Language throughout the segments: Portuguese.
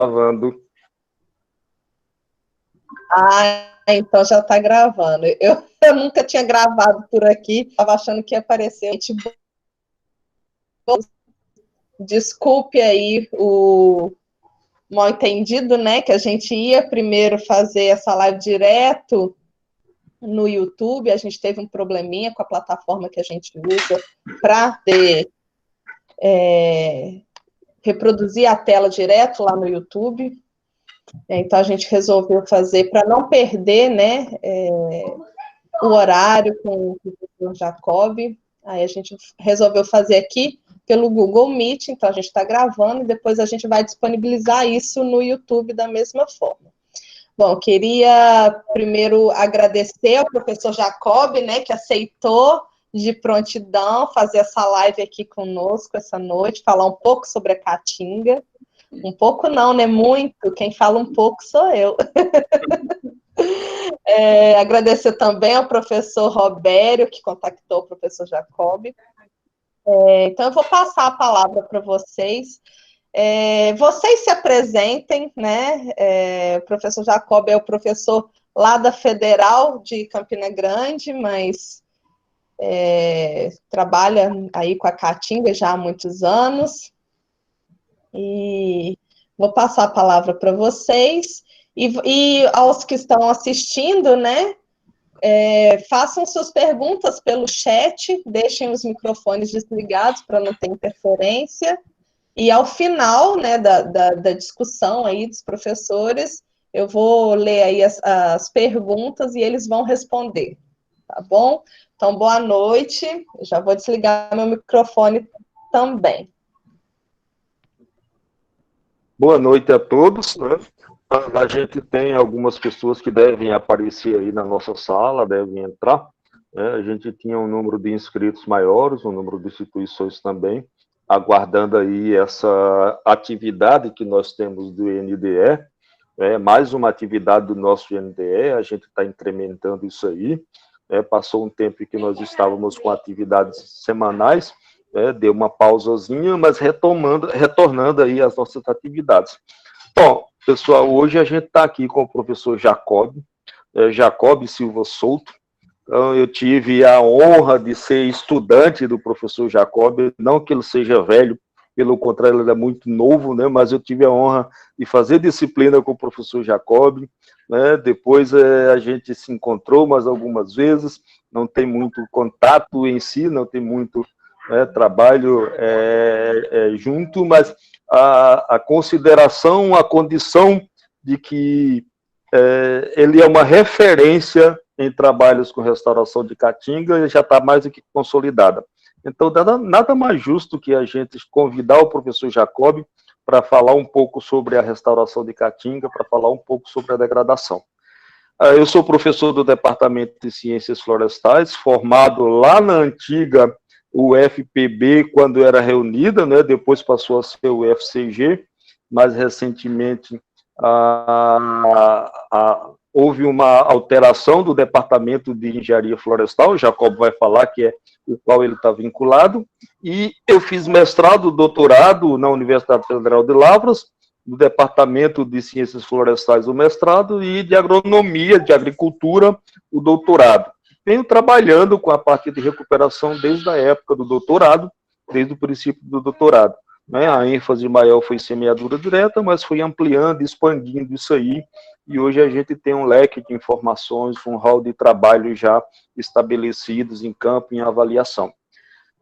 Gravando. Então já está gravando. Eu nunca tinha gravado por aqui, estava achando que ia aparecer. Desculpe aí o mal entendido, né? Que a gente ia primeiro fazer essa live direto no YouTube, a gente teve um probleminha com a plataforma que a gente usa para reproduzir a tela direto lá no YouTube. Então, a gente resolveu fazer, para não perder, né, o horário com o professor Jacob, aí a gente resolveu fazer aqui pelo Google Meet, então a gente está gravando e depois a gente vai disponibilizar isso no YouTube da mesma forma. Bom, queria primeiro agradecer ao professor Jacob, né, que aceitou de prontidão fazer essa live aqui conosco essa noite, falar um pouco sobre a Caatinga. Um pouco não, né? Muito. Quem fala um pouco sou eu. Agradecer também ao professor Robério, que contactou o professor Jacob. Então, eu vou passar a palavra para vocês. Vocês se apresentem, né? O professor Jacob é o professor lá da Federal de Campina Grande, mas trabalha aí com a Caatinga já há muitos anos. E vou passar a palavra para vocês. E aos que estão assistindo, né? Façam suas perguntas pelo chat, deixem os microfones desligados para não ter interferência. E ao final, né, da discussão aí dos professores, eu vou ler aí as perguntas e eles vão responder, tá bom? Então, boa noite. Eu já vou desligar meu microfone também. Boa noite a todos, né? A gente tem algumas pessoas que devem aparecer aí na nossa sala, devem entrar, né? A gente tinha um número de inscritos maiores, um número de instituições também, aguardando aí essa atividade que nós temos do INDE, mais uma atividade do nosso INDE, a gente está incrementando isso aí, passou um tempo que nós estávamos com atividades semanais, deu uma pausazinha, mas retornando aí às nossas atividades. Bom, pessoal, hoje a gente está aqui com o professor Jacob Silva Souto. Então, eu tive a honra de ser estudante do professor Jacob, não que ele seja velho, pelo contrário, ele é muito novo, né? Mas eu tive a honra de fazer disciplina com o professor Jacob, né? Depois a gente se encontrou mais algumas vezes, não tem muito contato em si, não tem muito trabalho junto, mas a consideração, a condição de que ele é uma referência em trabalhos com restauração de Caatinga já está mais do que consolidada. Então, nada mais justo que a gente convidar o professor Jacob para falar um pouco sobre a restauração de Caatinga, para falar um pouco sobre a degradação. Eu sou professor do Departamento de Ciências Florestais, formado lá na antiga UFPB, quando era reunida, né? Depois passou a ser o UFCG, mais recentemente houve uma alteração do Departamento de Engenharia Florestal, o Jacob vai falar que é o qual ele está vinculado, e eu fiz mestrado, doutorado na Universidade Federal de Lavras, no Departamento de Ciências Florestais o mestrado, e de Agronomia, de Agricultura, o doutorado. Venho trabalhando com a parte de recuperação desde a época do doutorado, desde o princípio do doutorado. Né? A ênfase maior foi semeadura direta, mas fui ampliando, expandindo isso aí, e hoje a gente tem um leque de informações, um hall de trabalho já estabelecidos em campo, em avaliação.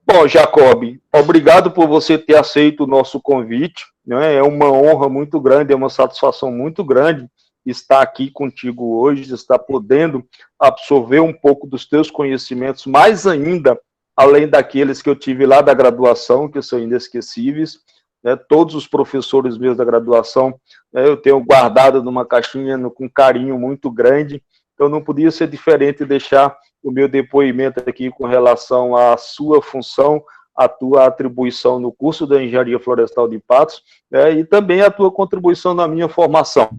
Bom, Jacob, obrigado por você ter aceito o nosso convite, né? É uma honra muito grande, é uma satisfação muito grande estar aqui contigo hoje, estar podendo absorver um pouco dos teus conhecimentos, mais ainda, além daqueles que eu tive lá da graduação, que são inesquecíveis, né? Todos os professores meus da graduação, né, eu tenho guardado numa caixinha com carinho muito grande, então não podia ser diferente deixar o meu depoimento aqui com relação à sua função, a tua atribuição no curso da Engenharia Florestal de Patos, né, e também a tua contribuição na minha formação.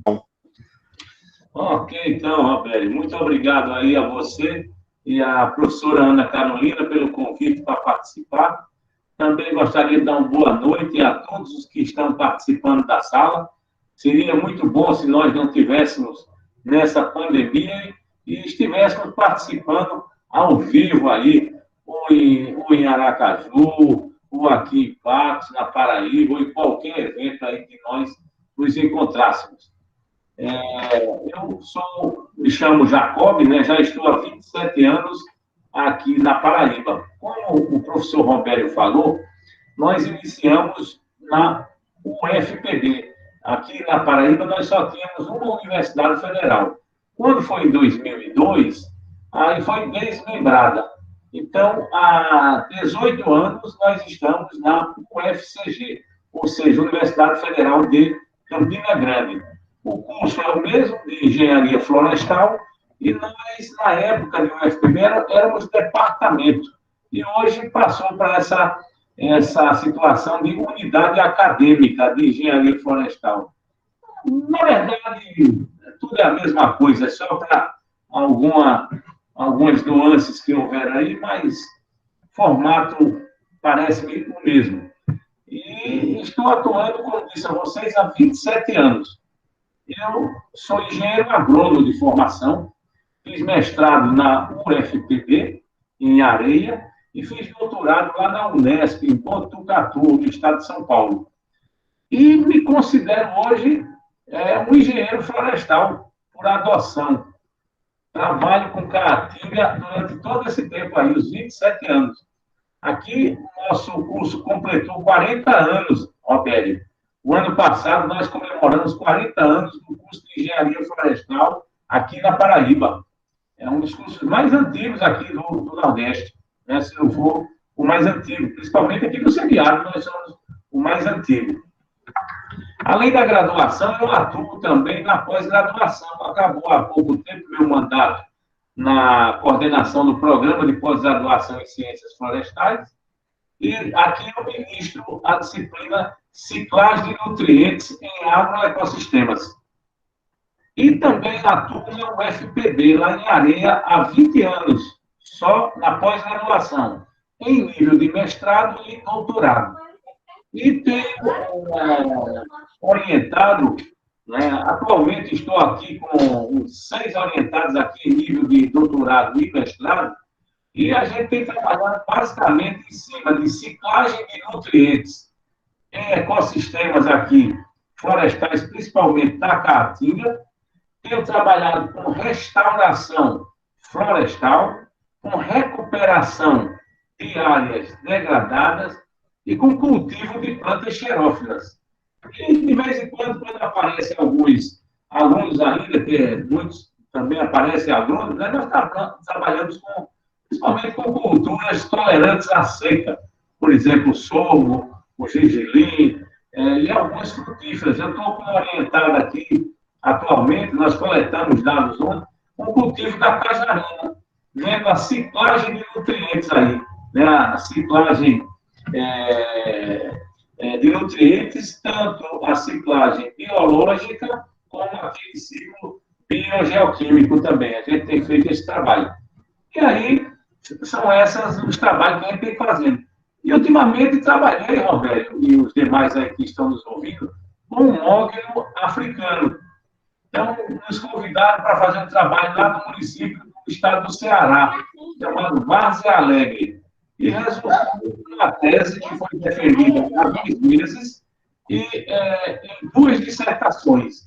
Ok, então, Roberto, muito obrigado aí a você e a professora Ana Carolina pelo convite para participar. Também gostaria de dar uma boa noite a todos os que estão participando da sala. Seria muito bom se nós não tivéssemos nessa pandemia e estivéssemos participando ao vivo aí, ou em Aracaju, ou aqui em Patos, na Paraíba, ou em qualquer evento aí que nós nos encontrássemos. Me chamo Jacob, né? Já estou há 27 anos aqui na Paraíba. Como o professor Rombério falou, nós iniciamos na UFPB. Aqui na Paraíba, nós só tínhamos uma universidade federal. Quando foi em 2002, aí foi desmembrada. Então, há 18 anos, nós estamos na UFCG, ou seja, Universidade Federal de Campina Grande. O curso é o mesmo, de Engenharia Florestal, e nós, na época de UFPB, éramos departamento. E hoje passou para essa situação de unidade acadêmica de Engenharia Florestal. Na verdade, tudo é a mesma coisa, é só para algumas nuances que houveram aí, mas formato parece-me o mesmo. E estou atuando, como disse a vocês, há 27 anos. Eu sou engenheiro agrônomo de formação, fiz mestrado na UFPB, em Areia, e fiz doutorado lá na Unesp, em Botucatu, no estado de São Paulo. E me considero hoje um engenheiro florestal, por adoção. Trabalho com caatinga durante todo esse tempo aí, os 27 anos. Aqui, nosso curso completou 40 anos, Roberto. O ano passado, nós comemoramos 40 anos do curso de Engenharia Florestal aqui na Paraíba. É um dos cursos mais antigos aqui do Nordeste, né? Se não for o mais antigo, principalmente aqui no semiárido, nós somos o mais antigo. Além da graduação, eu atuo também na pós-graduação. Acabou há pouco tempo meu mandato na coordenação do Programa de Pós-Graduação em Ciências Florestais, e aqui eu ministro a disciplina Ciclagem de Nutrientes em Agroecossistemas. E também atuo na UFPB, lá em Areia, há 20 anos, só na pós-graduação, em nível de mestrado e doutorado. E tenho orientado, né, atualmente estou aqui com 6 orientados aqui em nível de doutorado e mestrado, e a gente tem trabalhado basicamente em cima de ciclagem de nutrientes em ecossistemas aqui florestais, principalmente da Caatinga. Tenho trabalhado com restauração florestal, com recuperação de áreas degradadas e com cultivo de plantas xerófilas. E, de vez em quando aparecem alguns alunos ainda, que muitos também aparecem alunos, né, nós trabalhamos principalmente com culturas tolerantes à seca. Por exemplo, o sorgo, o gergelim, e algumas frutíferas. Eu estou orientado aqui, atualmente, nós coletamos dados ontem, com o cultivo da cajarina, vendo a ciclagem de nutrientes aí, né, a ciclagem de nutrientes, tanto a ciclagem biológica como aquele ciclo biogeoquímico também. A gente tem feito esse trabalho. E aí, são esses os trabalhos que a gente tem fazendo. E, ultimamente, trabalhei, Roberto, e os demais aí que estão nos ouvindo, com um mogno africano. Então, nos convidaram para fazer um trabalho lá no município do estado do Ceará, chamado Várzea Alegre. E resultou numa tese que foi defendida há 2 meses e em 2 dissertações.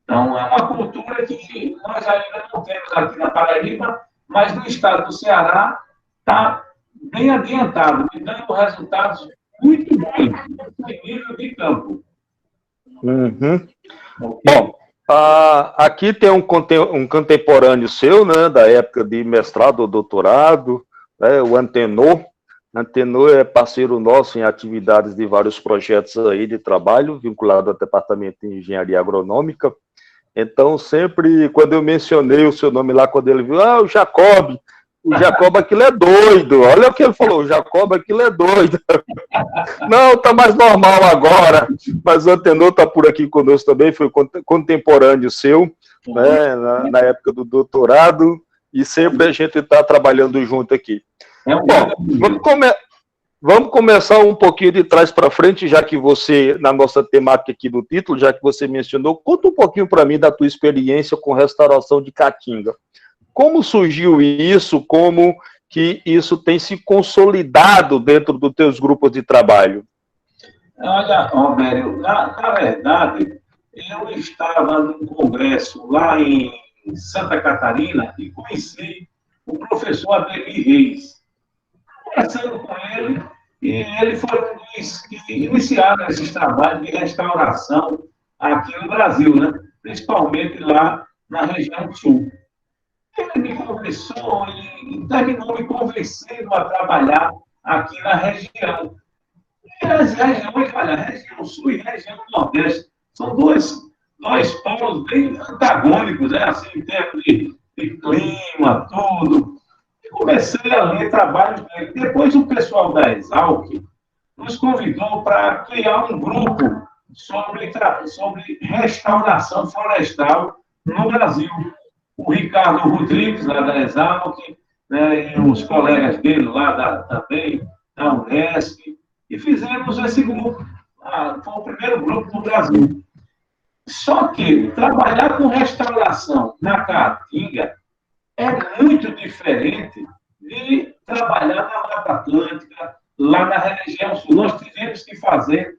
Então, é uma cultura que nós ainda não temos aqui na Paraíba, mas no estado do Ceará está bem adiantado, e dando resultados muito bons em nível de campo. Uhum. Bom, aqui tem um contemporâneo seu, né, da época de mestrado ou doutorado, né, o Antenor. Antenor é parceiro nosso em atividades de vários projetos aí de trabalho, vinculado ao Departamento de Engenharia Agronômica. Então, sempre, quando eu mencionei o seu nome lá, quando ele viu, o Jacob aquilo é doido, olha o que ele falou, o Jacob aquilo é doido. Não, tá mais normal agora, mas o Antenor está por aqui conosco também, foi contemporâneo seu, né, na época do doutorado, e sempre a gente está trabalhando junto aqui. Bom, Vamos começar um pouquinho de trás para frente, já que você, na nossa temática aqui do título, já que você mencionou, conta um pouquinho para mim da tua experiência com restauração de caatinga. Como surgiu isso? Como que isso tem se consolidado dentro dos teus grupos de trabalho? Olha, Roberto, na verdade, eu estava num congresso lá em Santa Catarina e conheci o professor Ademir Reis. Conversando com ele, e ele foi um dos que iniciaram esses trabalhos de restauração aqui no Brasil, né? Principalmente lá na região sul. Ele me conversou e terminou me convencendo a trabalhar aqui na região. E as regiões, olha, a região sul e a região nordeste, são dois polos bem antagônicos, né? Assim, em termos de clima, tudo. Comecei a ler trabalhos dele. Depois, o pessoal da Exalc nos convidou para criar um grupo sobre restauração florestal no Brasil. O Ricardo Rodrigues, lá da Exalc, né, e os colegas dele lá também, da Unesp, e fizemos esse grupo. Foi o primeiro grupo do Brasil. Só que trabalhar com restauração na Caatinga é muito diferente de trabalhar na Mata Atlântica, lá na região sul. Nós tivemos que fazer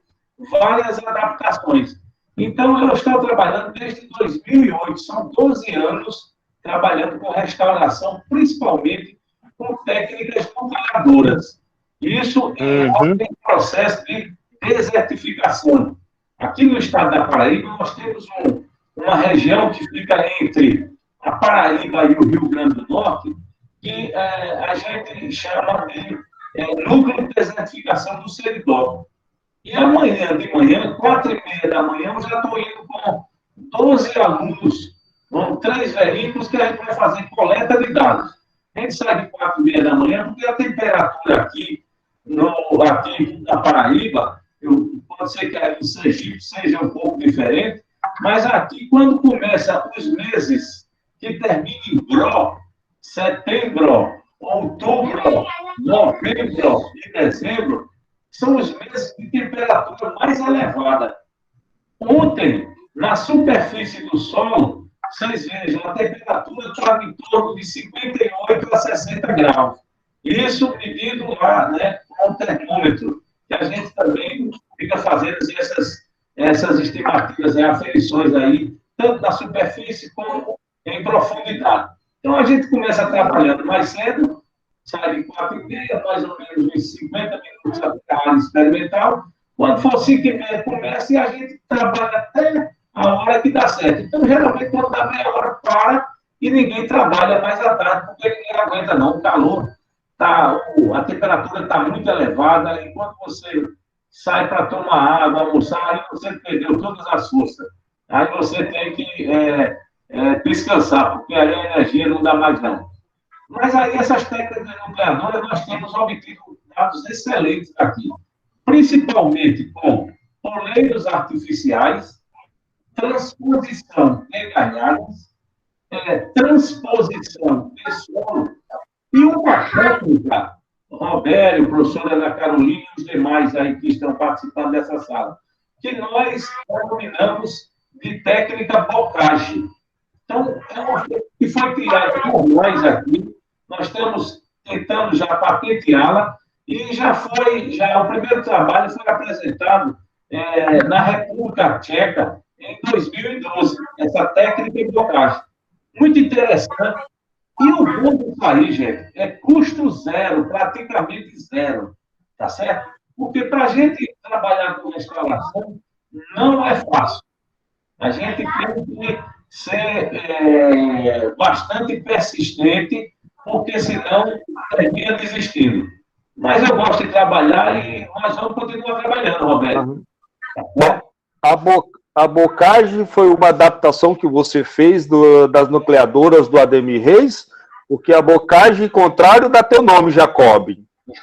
várias adaptações. Então, eu estou trabalhando desde 2008, são 12 anos trabalhando com restauração, principalmente com técnicas nucleadoras. Isso é um processo de desertificação. Aqui no estado da Paraíba, nós temos uma região que fica entre a Paraíba e o Rio Grande do Norte, que a gente chama de núcleo de desertificação do Seridó. E amanhã de manhã, 4h30 da manhã, eu já estou indo com 12 alunos, com 3 veículos, que a gente vai fazer coleta de dados. A gente sai de 4h30 da manhã, porque a temperatura aqui na Paraíba, pode ser que aí em Sergipe seja um pouco diferente, mas aqui, quando começa os meses que termina em BRO, setembro, outubro, novembro e dezembro, são os meses de temperatura mais elevada. Ontem, na superfície do solo, vocês vejam, a temperatura estava em torno de 58 a 60 graus. Isso medido lá, né, com o termômetro, que a gente também fica fazendo essas estimativas, aferições aí, tanto na superfície como em profundidade. Então, a gente começa trabalhando mais cedo, sai de 4h30, mais ou menos uns 50 minutos a área experimental. Quando for 5h30, começa e a gente trabalha até a hora que dá certo. Então, geralmente, quando dá meia hora, para e ninguém trabalha mais à tarde, porque ninguém aguenta, não. O calor, a temperatura está muito elevada, enquanto você sai para tomar água, almoçar, aí você perdeu todas as forças. Aí você tem que descansar, porque aí a energia não dá mais, não. Mas aí essas técnicas nucleadoras nós temos obtido dados excelentes aqui, principalmente com poleiros artificiais, transposição de galhadas, transposição de solo, e uma técnica, Robério, professora Ana Carolina e os demais aí que estão participando dessa sala, que nós denominamos de técnica bocage. Então, é uma coisa que foi criada por nós aqui, nós estamos tentando já patenteá-la, e o primeiro trabalho foi apresentado na República Tcheca em 2012, essa técnica de bocage. Muito interessante. E o bom disso aí, gente, é custo zero, praticamente zero, tá certo? Porque para a gente trabalhar com restauração não é fácil. A gente tem que ser bastante persistente, porque senão termina desistindo. Mas eu gosto de trabalhar e nós vamos continuar trabalhando, Roberto. A bocage foi uma adaptação que você fez das nucleadoras do Ademir Reis, porque a bocage, contrário, dá teu nome, Jacob.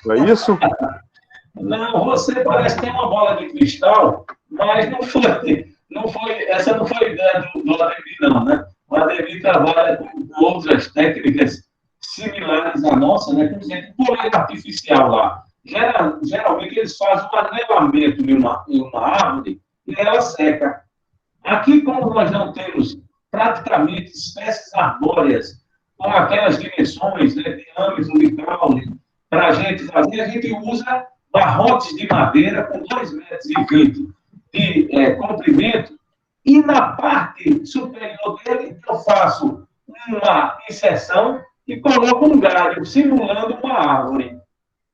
Não é isso? Não, você parece ter uma bola de cristal, mas essa não foi ideia do Ademir, não, né? O Ademir trabalha com outras técnicas similares à nossa, né? Por exemplo, o poleiro artificial lá. geralmente eles fazem um anelamento em uma árvore e ela seca. Aqui, como nós não temos praticamente espécies arbóreas com aquelas dimensões, né, de âmbito de caule, para a gente usa barrotes de madeira com 2,20 m de comprimento, e na parte superior dele eu faço uma inserção e coloco um galho, simulando uma árvore.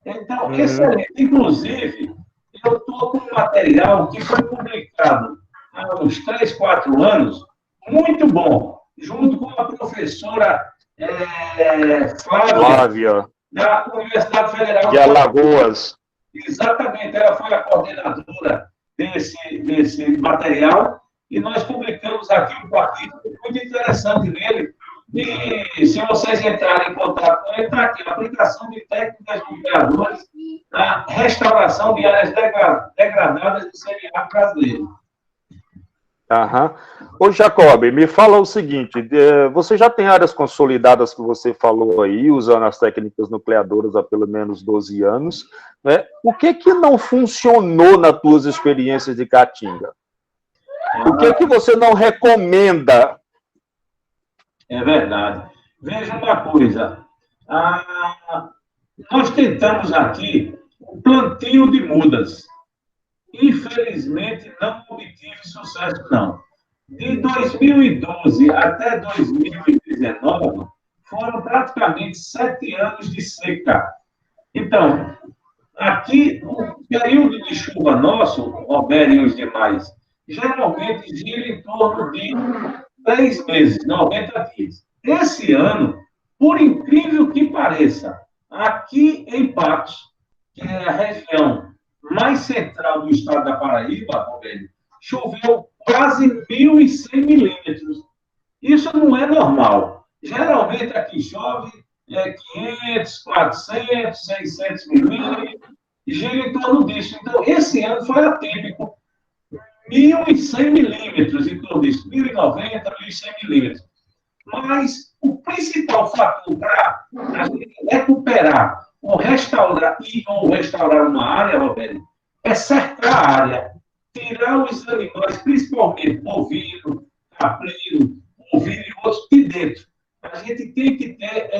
Então, excelente. Inclusive, eu estou com um material que foi publicado há uns 3, 4 anos, muito bom, junto com a professora Flávia, da Universidade Federal de Alagoas. Exatamente, ela foi a coordenadora desse material, e nós publicamos aqui um capítulo muito interessante nele. E se vocês entrarem em contato com ele, está aqui, a aplicação de técnicas nucleadoras na restauração de áreas degradadas do semiárido brasileiro. Ô, Jacob, me fala o seguinte, você já tem áreas consolidadas que você falou aí, usando as técnicas nucleadoras há pelo menos 12 anos, né? O que não funcionou nas tuas experiências de Caatinga? O que você não recomenda? É verdade. Veja uma coisa, nós tentamos aqui o plantio de mudas. Infelizmente, não obtive sucesso, não. De 2012 até 2019, foram praticamente 7 anos de seca. Então, aqui, o período de chuva nosso, Roberto e os demais, geralmente gira em torno de 3 meses, 90 dias. Esse ano, por incrível que pareça, aqui em Patos, que é a região mais central do estado da Paraíba, Roberto, choveu quase 1.100 milímetros. Isso não é normal. Geralmente aqui chove 500, 400, 600 milímetros, e gira em torno disso. Então, esse ano foi atípico. 1.100 milímetros, em torno disso, 1.090, 1.100 milímetros. Mas o principal fator para a gente recuperar ou restaurar uma área, Roberto, é cercar a área, tirar os animais, principalmente bovino, caprino, ovino e outros de dentro. A gente tem que ter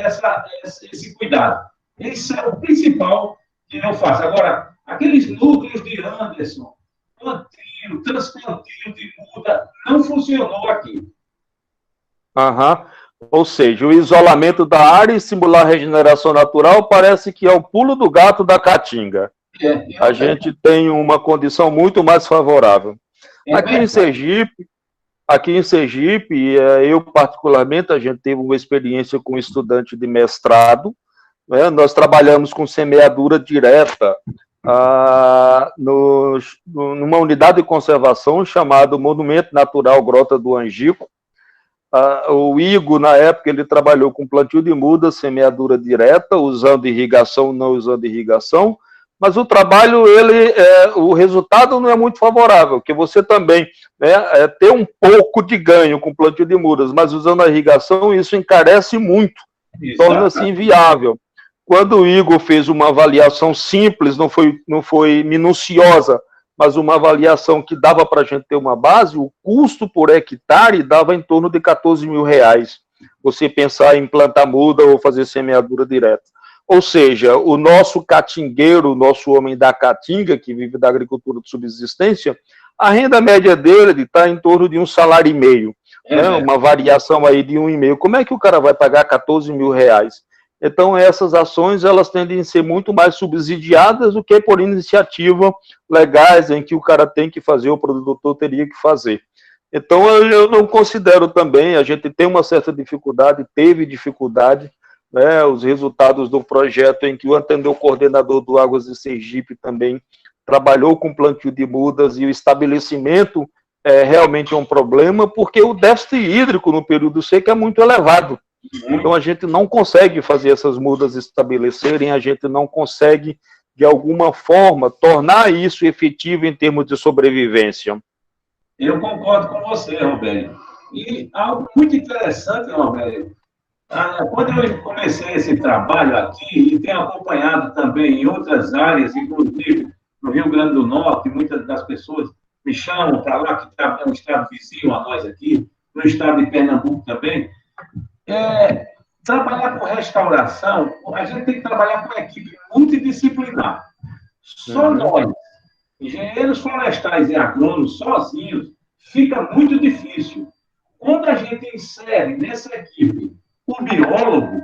esse cuidado. Esse é o principal que eu faço. Agora, aqueles núcleos de Anderson, plantio, transplantio de muda, não funcionou aqui. Ou seja, o isolamento da área e simular a regeneração natural parece que é o pulo do gato da Caatinga. A gente tem uma condição muito mais favorável. Aqui em Sergipe, eu particularmente, a gente teve uma experiência com um estudante de mestrado, né? Nós trabalhamos com semeadura direta numa unidade de conservação chamada Monumento Natural Grota do Angico. O Igor, na época, ele trabalhou com plantio de mudas, semeadura direta, usando irrigação, não usando irrigação, mas o trabalho, o resultado não é muito favorável, porque você também tem um pouco de ganho com plantio de mudas, mas usando a irrigação, isso encarece muito, torna-se inviável. Quando o Igor fez uma avaliação simples, não foi minuciosa, mas uma avaliação que dava para a gente ter uma base, o custo por hectare dava em torno de R$14.000, você pensar em plantar muda ou fazer semeadura direta. Ou seja, o nosso catingueiro, o nosso homem da Caatinga, que vive da agricultura de subsistência, a renda média dele está em torno de R$1,5 salário, né? Uma variação aí de R$1,5. Como é que o cara vai pagar R$14.000? Então, essas ações, elas tendem a ser muito mais subsidiadas do que por iniciativa legais, em que o cara tem que fazer, o produtor teria que fazer. Então, eu não considero também, a gente tem uma certa dificuldade, teve dificuldade, né, os resultados do projeto em que o atendeu coordenador do Águas de Sergipe também trabalhou com plantio de mudas, e o estabelecimento realmente é um problema, porque o déficit hídrico no período seco é muito elevado. Então, a gente não consegue fazer essas mudas estabelecerem, a gente não consegue, de alguma forma, tornar isso efetivo em termos de sobrevivência. Eu concordo com você, Roberto. E algo muito interessante, Roberto, Quando eu comecei esse trabalho aqui, e tenho acompanhado também em outras áreas, inclusive no Rio Grande do Norte, muitas das pessoas me chamam para lá, que é um estado vizinho a nós aqui, no estado de Pernambuco também. Trabalhar com restauração, a gente tem que trabalhar com uma equipe multidisciplinar. Só nós, engenheiros florestais e agrônomos, sozinhos, fica muito difícil. Quando a gente insere nessa equipe o biólogo,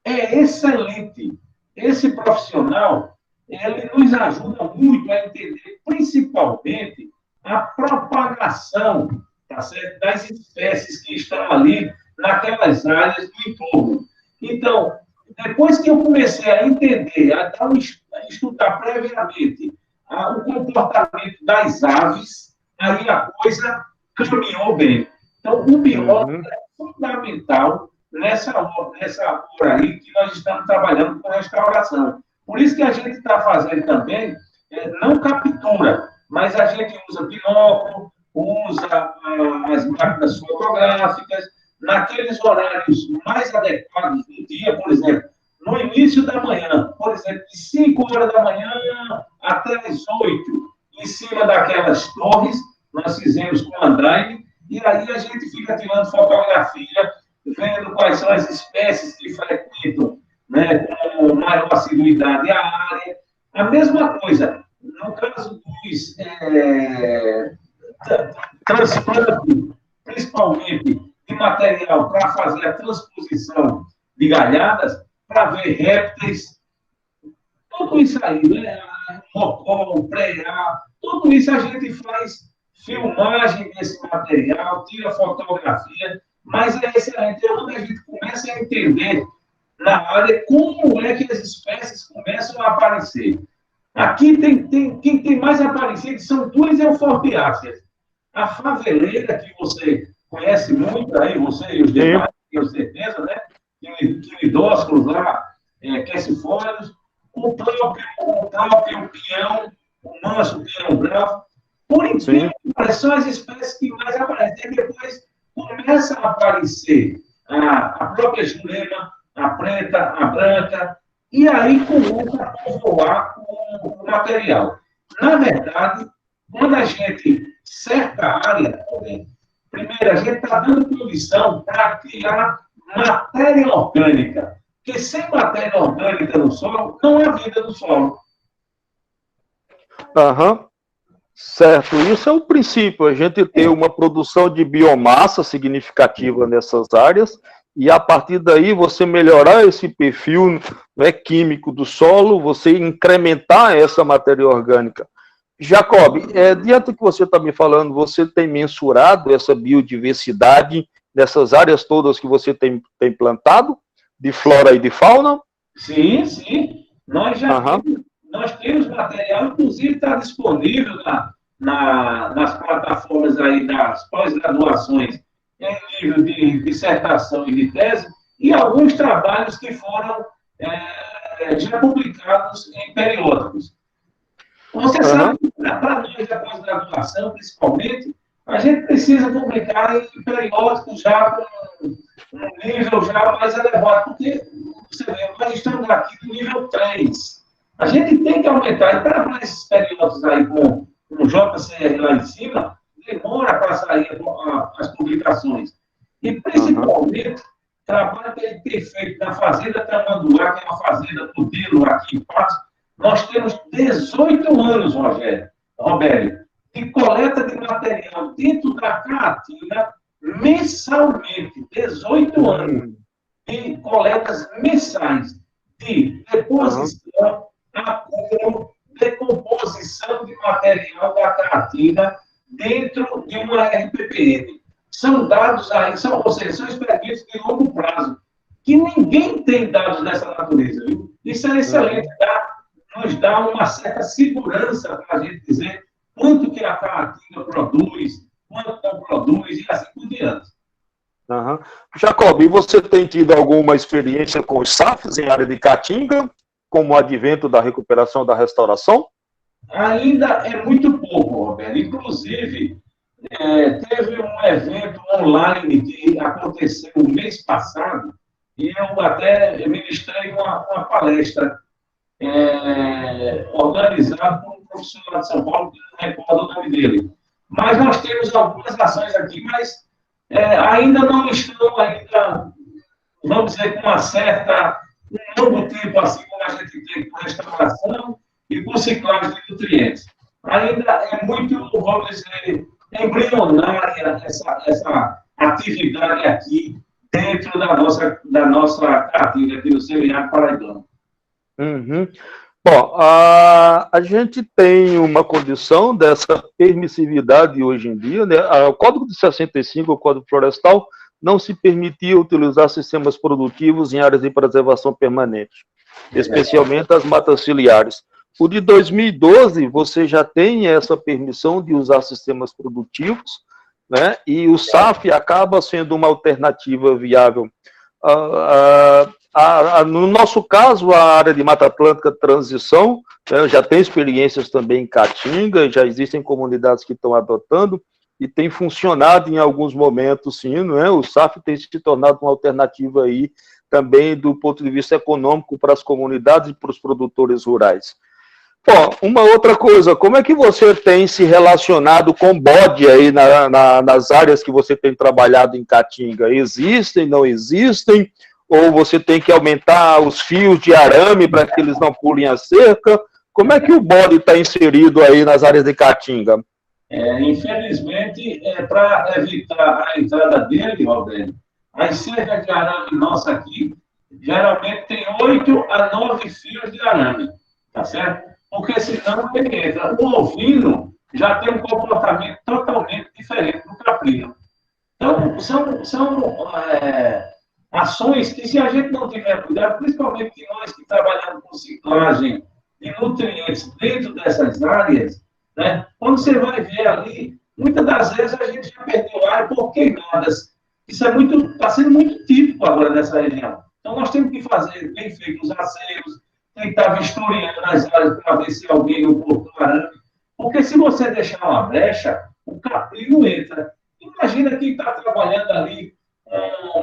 é excelente. Esse profissional, ele nos ajuda muito a entender, principalmente, a propagação, tá certo, das espécies que estão ali naquelas áreas do entorno. Então, depois que eu comecei a entender, a estudar previamente o comportamento das aves, aí a coisa caminhou bem. Então, o biólogo é fundamental nessa hora aí que nós estamos trabalhando com restauração. Por isso que a gente está fazendo também, não captura, mas a gente usa binóculo, usa as máquinas fotográficas, naqueles horários mais adequados do dia, por exemplo, no início da manhã, por exemplo, de 5 horas da manhã até as 8, em cima daquelas torres, nós fizemos com andaime, e aí a gente fica tirando fotografia, vendo quais são as espécies que frequentam, né, com maior assiduidade a área. A mesma coisa, no caso dos transplantes, principalmente de material para fazer a transposição de galhadas, para ver répteis, tudo isso aí, né? Mocó, preá, tudo isso a gente faz filmagem desse material, tira fotografia, mas é excelente. É onde a gente começa a entender na área como é que as espécies começam a aparecer. Aqui quem tem mais aparecido são duas euforbiáceas. A faveleira, que você conhece muito aí, você e os demais, tenho certeza, né? Quinidósculos lá, quercifólios, o próprio peão, o manso peão bravo. Por incrível que pareça, são as espécies que mais aparecem. E depois começa a aparecer a própria jurema, a preta, a branca, e aí começa a povoar o material. Na verdade, quando a gente cerca a área, primeiro, a gente está dando condição para criar matéria orgânica. Porque sem matéria orgânica no solo, não há vida no solo. Certo, isso é o princípio, a gente ter uma produção de biomassa significativa nessas áreas, e a partir daí você melhorar esse perfil, né, químico do solo, você incrementar essa matéria orgânica. Jacob, diante do que você está me falando, você tem mensurado essa biodiversidade nessas áreas todas que você tem plantado, de flora e de fauna? Sim, sim. Nós temos material, inclusive está disponível nas plataformas aí das pós-graduações em nível de dissertação e de tese, e alguns trabalhos que foram já publicados em periódicos. Você sabe que para nós da pós-graduação, principalmente, a gente precisa publicar em periódicos já com um nível já mais elevado, porque você vê, nós estamos aqui no nível 3. A gente tem que aumentar, e para esses periódicos aí com JCR lá em cima, demora para sair as publicações. E, principalmente, o trabalho que ele tem feito na Fazenda Tamanduá, que é uma fazenda do Dilo aqui em Patos, nós temos 18 anos, Robério, de coleta de material dentro da Caatinga mensalmente. 18 anos de coletas mensais de deposição, acúmulo, decomposição de material da Caatinga dentro de uma RPPN. São dados aí, ou seja, são experimentos de longo prazo, que ninguém tem dados dessa natureza. Viu? Isso é excelente, nos dá uma certa segurança para a gente dizer quanto que a Caatinga produz, quanto não produz, e assim por diante. Jacob, e você tem tido alguma experiência com os SAFs em área de Caatinga, como o advento da recuperação da restauração? Ainda é muito pouco, Roberto. Inclusive, teve um evento online que aconteceu no mês passado, e eu até ministrei uma palestra organizada por um profissional de São Paulo, que não recordo o nome dele. Mas nós temos algumas ações aqui, mas ainda não estão ainda, vamos dizer, com um novo tipo, assim como a gente tem com restauração e com ciclagem de nutrientes. Ainda é muito, vamos dizer, embrionária essa atividade aqui dentro da nossa cartilha aqui do Seminário Paraibano. Uhum. Bom, a gente tem uma condição dessa permissividade hoje em dia, né? O Código de 65, o Código Florestal, não se permitia utilizar sistemas produtivos em áreas de preservação permanente, especialmente as matas ciliares. O de 2012, você já tem essa permissão de usar sistemas produtivos, né? E o SAF acaba sendo uma alternativa viável. No nosso caso, a área de Mata Atlântica Transição, né, já tem experiências também em Caatinga, já existem comunidades que estão adotando, e tem funcionado em alguns momentos, sim, não é? O SAF tem se tornado uma alternativa aí também do ponto de vista econômico para as comunidades e para os produtores rurais. Bom, uma outra coisa, como é que você tem se relacionado com bode aí nas áreas que você tem trabalhado em Caatinga? Existem, não existem? Ou você tem que aumentar os fios de arame para que eles não pulem a cerca? Como é que o bode está inserido aí nas áreas de Caatinga? Infelizmente, para evitar a entrada dele, Roberto, as cercas de arame nossa aqui, geralmente tem 8 a 9 fios de arame, tá certo? Porque senão ele entra. O ovino já tem um comportamento totalmente diferente do caprino. Então, são ações que, se a gente não tiver cuidado, principalmente nós que trabalhamos com ciclagem de nutrientes dentro dessas áreas, né, quando você vai ver ali, muitas das vezes a gente já perdeu área por queimadas. Isso está sendo muito típico agora nessa região. Então, nós temos que fazer bem feito os aceiros, tentar vistoriando as áreas para ver se alguém não cortou arame. Porque se você deixar uma brecha, o caprino entra. Imagina quem está trabalhando ali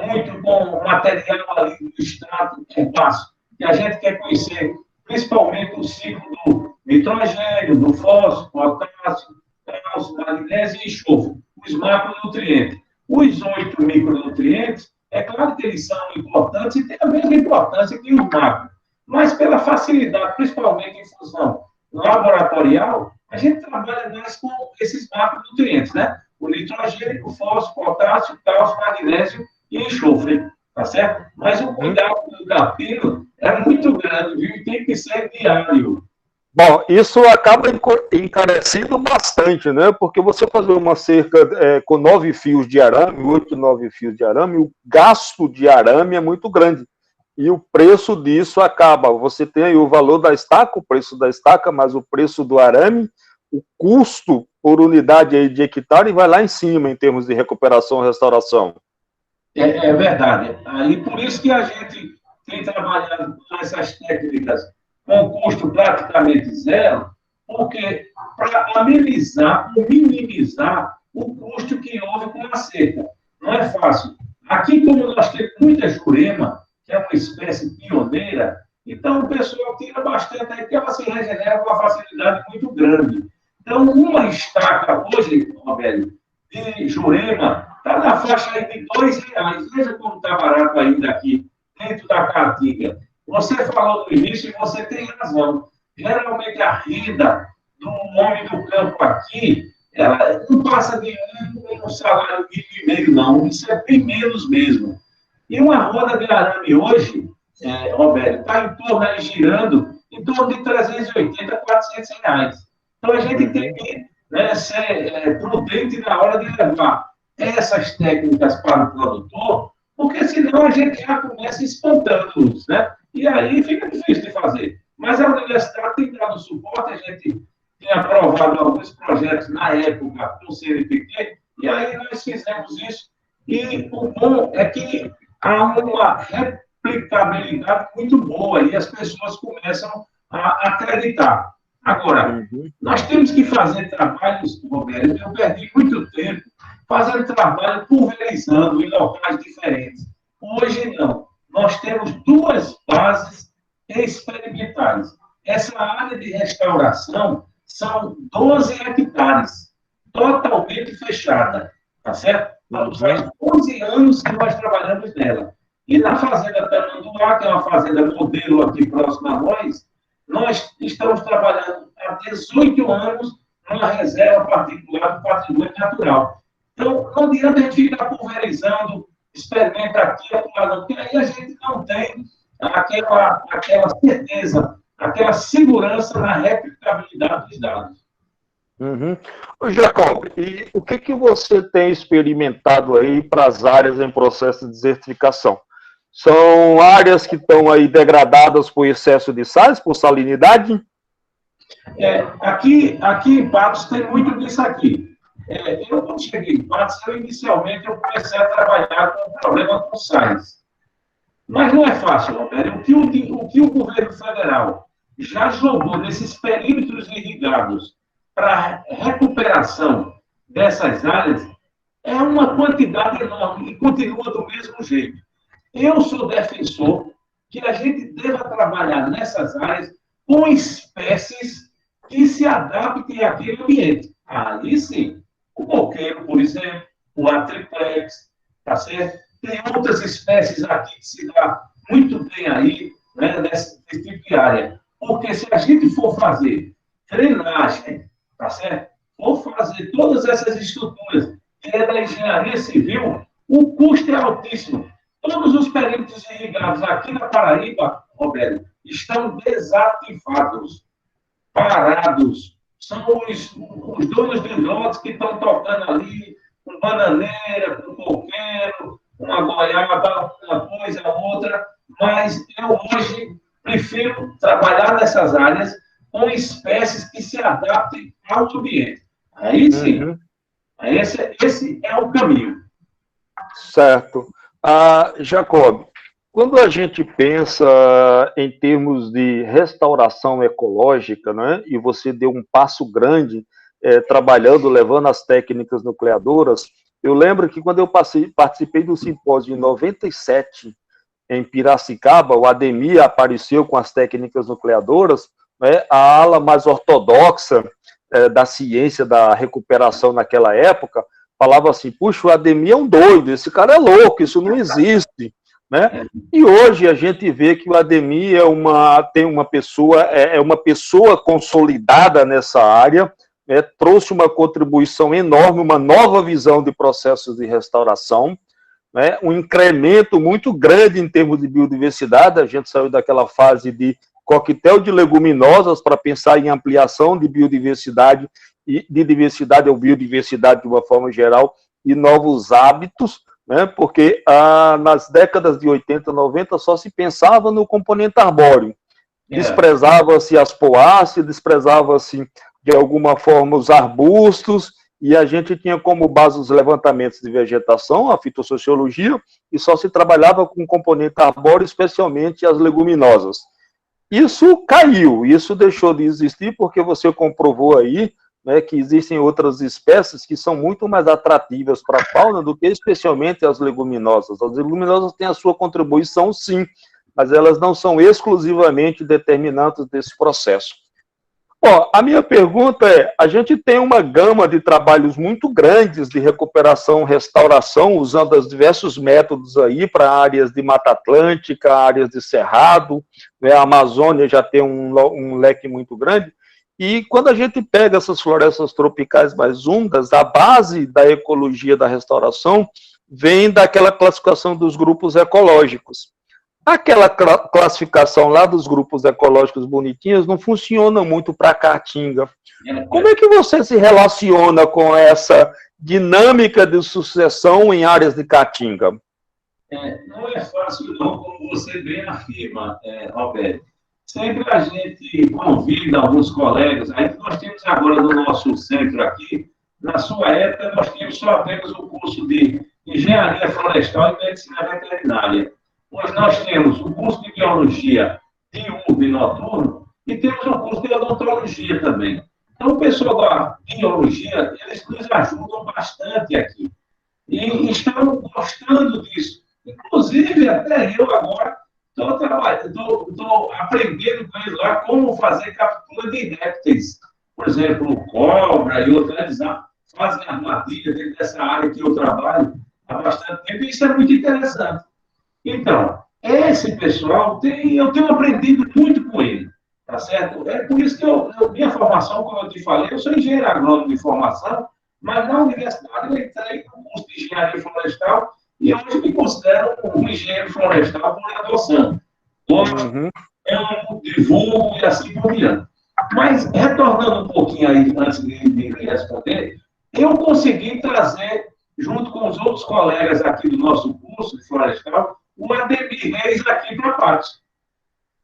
muito com material ali do extrato de compasso, que a gente quer conhecer, principalmente o ciclo do nitrogênio, do fósforo, potássio, cálcio, magnésio e enxofre, os macronutrientes. Os 8 micronutrientes, é claro que eles são importantes e têm a mesma importância que os macros. Mas pela facilidade, principalmente em função laboratorial, a gente trabalha mais com esses macronutrientes, né? O nitrogênio, o fósforo, potássio, cálcio, magnésio e enxofre, tá certo? Mas o cuidado do capino é muito grande, viu? E tem que ser diário. Bom, isso acaba encarecendo bastante, né? Porque você fazer uma cerca com 9 fios de arame, 8, 9 fios de arame, o gasto de arame é muito grande. E o preço disso acaba. Você tem aí o valor da estaca, o preço da estaca, mas o preço do arame, o custo por unidade aí de hectare vai lá em cima em termos de recuperação e restauração. É verdade. Aí por isso que a gente tem trabalhado com essas técnicas com custo praticamente zero, porque para amenizar ou minimizar o custo que houve com a seca. Não é fácil. Aqui, como nós temos muita jurema, que é uma espécie pioneira, então o pessoal tira bastante aí, porque ela se regenera com uma facilidade muito grande. Então, uma estaca hoje, Roberto, de jurema, está na faixa aí de R$2. Veja como está barato ainda aqui, dentro da Caatinga. Você falou no início e você tem razão. Geralmente a renda do homem do campo aqui, ela não passa de um salário mínimo e meio, não. Isso é bem menos mesmo. E uma roda de arame hoje, Roberto, está em torno aí, girando em torno de R$380 a R$400. Então a gente tem que ser prudente na hora de levar essas técnicas para o produtor, porque senão a gente já começa espantando-os, né? E aí fica difícil de fazer. Mas a universidade tem dado suporte, a gente tem aprovado alguns projetos na época com o CNPq, e aí nós fizemos isso. E o bom é que há uma replicabilidade muito boa e as pessoas começam a acreditar. Agora, nós temos que fazer trabalhos, Roberto, eu perdi muito tempo fazendo trabalho pulverizando em locais diferentes. Hoje não. Nós essa área de restauração são 12 hectares, totalmente fechada, tá certo? Faz 11 anos que nós trabalhamos nela. E na Fazenda Tamanduá, que é uma fazenda modelo aqui próximo a nós estamos trabalhando há 18 anos numa reserva particular do patrimônio natural. Então, não adianta a gente ficar pulverizando, experimenta aqui, porque aí a gente não tem aquela certeza, aquela segurança na replicabilidade dos dados. Ô, Jacob, e o que você tem experimentado aí para as áreas em processo de desertificação? São áreas que estão aí degradadas por excesso de sais, por salinidade? Aqui em Patos tem muito disso aqui. Eu, quando cheguei em Patos, inicialmente eu comecei a trabalhar com o problema com sais. Mas não é fácil, Roberto. O que o governo federal já jogou nesses perímetros irrigados para recuperação dessas áreas é uma quantidade enorme e continua do mesmo jeito. Eu sou defensor que a gente deva trabalhar nessas áreas com espécies que se adaptem àquele ambiente. Aí sim, o coqueiro, por exemplo, o atriplex, tá certo? Tem outras espécies aqui que se dá muito bem aí, né, nesse tipo de área. Porque se a gente for fazer drenagem, tá certo? For fazer todas essas estruturas que é da engenharia civil, o custo é altíssimo. Todos os perímetros irrigados aqui na Paraíba, Roberto, estão desativados, parados. São os donos dos lotes que estão tocando ali, com bananeira, com coqueiro, uma goiaba, uma coisa, outra. Mas eu hoje prefiro trabalhar nessas áreas com espécies que se adaptem ao ambiente. Aí sim, esse é o caminho. Certo. Jacob, quando a gente pensa em termos de restauração ecológica, né, e você deu um passo grande trabalhando, levando as técnicas nucleadoras, eu lembro que quando eu participei do simpósio em 97, em Piracicaba, o Ademir apareceu com as técnicas nucleadoras, né, a ala mais ortodoxa da ciência da recuperação naquela época, falava assim, puxa, o Ademir é um doido, esse cara é louco, isso não existe, né? E hoje a gente vê que o Ademir é uma pessoa consolidada nessa área, né? Trouxe uma contribuição enorme, uma nova visão de processos de restauração, né? Um incremento muito grande em termos de biodiversidade, a gente saiu daquela fase de coquetel de leguminosas para pensar em ampliação de biodiversidade e de diversidade ou biodiversidade de uma forma geral, e novos hábitos, né? Porque nas décadas de 80, 90 só se pensava no componente arbóreo. Desprezava-se as poáceas, desprezava-se de alguma forma os arbustos, e a gente tinha como base os levantamentos de vegetação, a fitossociologia, e só se trabalhava com componente arbóreo, especialmente as leguminosas. Isso caiu, isso deixou de existir porque você comprovou aí, né, que existem outras espécies que são muito mais atrativas para a fauna do que especialmente as leguminosas. As leguminosas têm a sua contribuição, sim, mas elas não são exclusivamente determinantes desse processo. A minha pergunta é, a gente tem uma gama de trabalhos muito grandes de recuperação, restauração, usando os diversos métodos aí para áreas de Mata Atlântica, áreas de Cerrado, né, a Amazônia já tem um leque muito grande, e quando a gente pega essas florestas tropicais mais úmidas, a base da ecologia da restauração vem daquela classificação dos grupos ecológicos. Aquela classificação lá dos grupos ecológicos bonitinhos não funciona muito para a Caatinga. Como é que você se relaciona com essa dinâmica de sucessão em áreas de Caatinga? Não é fácil não, como você bem afirma, Roberto. Sempre a gente convida alguns colegas, aí nós temos agora no nosso centro aqui, na sua época nós tínhamos só apenas o curso de Engenharia Florestal e Medicina Veterinária. Hoje nós temos o curso de Biologia diurno e noturno e temos o curso de Odontologia também. Então, o pessoal da Biologia, eles nos ajudam bastante aqui. E estão gostando disso. Inclusive, até eu agora Estou aprendendo com eles lá como fazer captura de répteis. Por exemplo, cobra e outros, eles fazem armadilha dentro dessa área que eu trabalho há bastante tempo, e isso é muito interessante. Então, esse pessoal, eu tenho aprendido muito com ele, tá certo? É por isso que minha formação, como eu te falei, eu sou engenheiro agrônomo de formação, mas na universidade eu entrei no curso de engenharia florestal e hoje me considero um engenheiro florestal por adoção. Eu divulgo e assim por diante. Mas, retornando um pouquinho aí, antes de responder, eu consegui trazer, junto com os outros colegas aqui do nosso curso de florestal, o Ademir Reis aqui para a parte.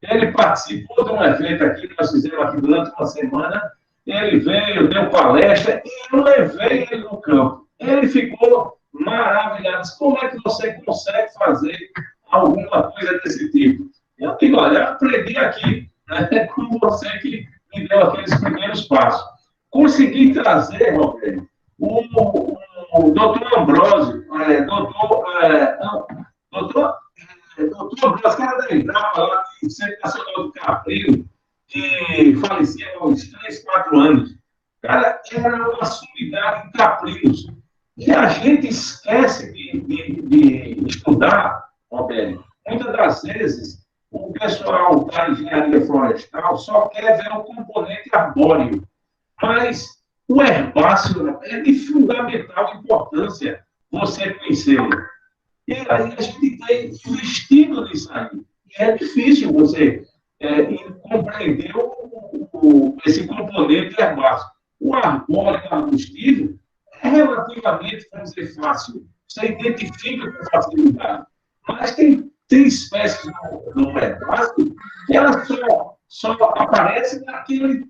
Ele participou de um evento aqui, que nós fizemos aqui durante uma semana, ele veio, deu palestra, e eu levei ele no campo. Ele ficou maravilhado. Como é que você consegue fazer alguma coisa desse tipo? Eu digo, olha, eu aprendi aqui, né, com você que me deu aqueles primeiros passos. Consegui trazer, Roberto, o doutor Ambrósio, doutor Ambrósio, que era da Embrapa, lá, que sempre nacional do Caprino, que falecia há uns 3, 4 anos. Cara, era uma sumidade em Caprinos. E a gente esquece de estudar, Roberto. Muitas das vezes, o pessoal da engenharia florestal só quer ver o componente arbóreo. Mas o herbáceo é de fundamental importância você conhecê-lo. E aí a gente tem investido nisso aí. E é difícil você compreender esse componente herbáceo. O arbóreo arbustível é relativamente, vamos dizer, fácil. Você identifica com facilidade. Mas tem espécies no herbáceo que elas só aparecem naquele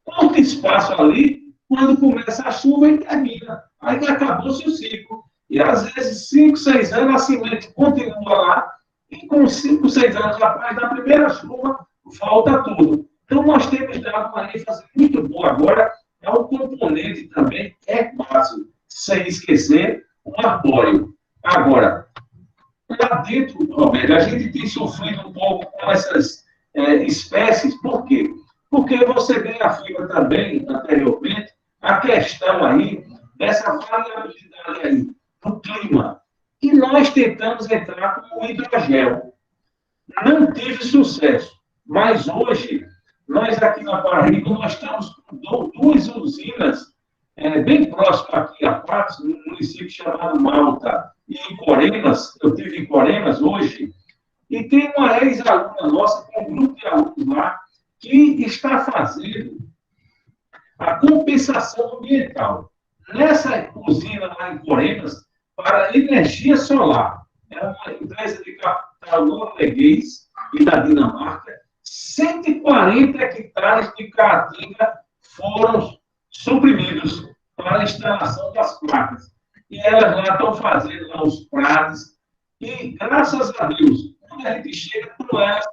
curto espaço ali, quando começa a chuva e termina. Aí acabou-se o ciclo. E às vezes, 5, 6 anos, a semente continua lá, e com 5, 6 anos após da primeira chuva, volta tudo. Então, nós temos dado uma ênfase muito boa agora, é um componente também herbáceo, sem esquecer o arbóreo. Agora, lá dentro, Roberto, a gente tem sofrido um pouco com essas espécies, por quê? Porque você bem afirma também, anteriormente, a questão aí dessa variabilidade aí do clima. E nós tentamos entrar com o hidrogel. Não tive sucesso, mas hoje, nós aqui na Paraíba, nós estamos com 2 usinas bem próximas aqui a Patos, num município chamado Malta, e em Coremas, eu estive em Coremas hoje, e tem uma ex-aluna nossa, com um grupo de alunos lá, que está fazendo a compensação ambiental. Nessa usina lá em Coremas, para energia solar, é uma empresa de capital norueguês e da Dinamarca, 140 hectares de caatinga foram suprimidos para a instalação das placas. E elas lá estão fazendo lá os pratos. E, graças a Deus, quando a gente chega com elas,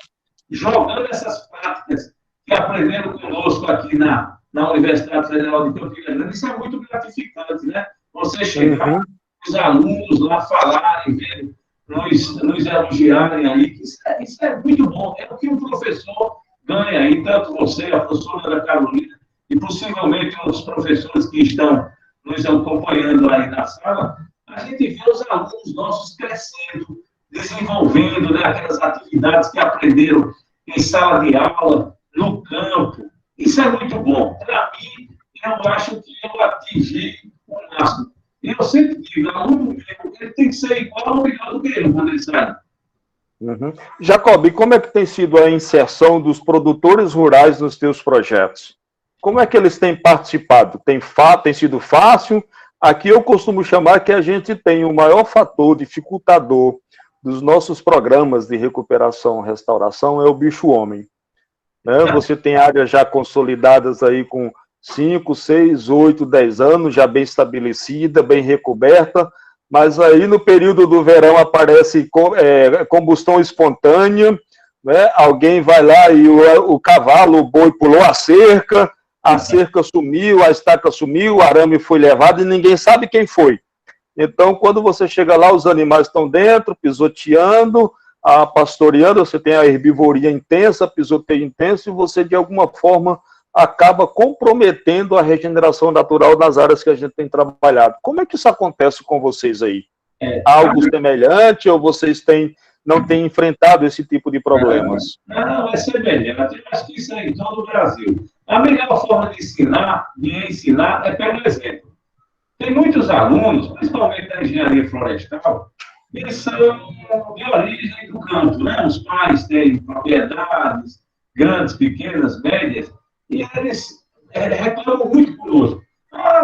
jogando essas práticas que aprenderam conosco aqui na Universidade Federal de Campina Grande, isso é muito gratificante, né? Você chegar, os alunos lá falarem, nos elogiarem aí, isso é muito bom. É o que um professor ganha aí, tanto você, a professora Ana Carolina, e possivelmente os professores que estão nos acompanhando aí na sala, a gente vê os alunos nossos crescendo, desenvolvendo, né, aquelas atividades que aprenderam em sala de aula, no campo. Isso é muito bom. Para mim, eu acho que eu atingi o máximo. E eu sempre digo, aluno ele tem que ser igual ou melhor do que eu quando ele sai. Jacob, como é que tem sido a inserção dos produtores rurais nos teus projetos? Como é que eles têm participado? Tem sido fácil? Aqui eu costumo chamar que a gente tem o maior fator dificultador dos nossos programas de recuperação e restauração é o bicho-homem. Né? Você tem áreas já consolidadas aí com 5, 6, 8, 10 anos, já bem estabelecida, bem recoberta, mas aí no período do verão aparece combustão espontânea, né? Alguém vai lá e o cavalo, o boi pulou a cerca sumiu, a estaca sumiu, o arame foi levado e ninguém sabe quem foi. Então, quando você chega lá, os animais estão dentro, pisoteando, pastoreando, você tem a herbivoria intensa, pisoteio intenso, e você, de alguma forma, acaba comprometendo a regeneração natural das áreas que a gente tem trabalhado. Como é que isso acontece com vocês aí? Algo semelhante, ou vocês não têm enfrentado esse tipo de problemas? Não, é semelhante. Eu acho que isso é em todo o Brasil. A melhor forma de ensinar é pelo exemplo. Tem muitos alunos, principalmente da engenharia florestal, que são de origem do campo, né? Os pais têm propriedades grandes, pequenas, médias, e eles reclamam muito conosco.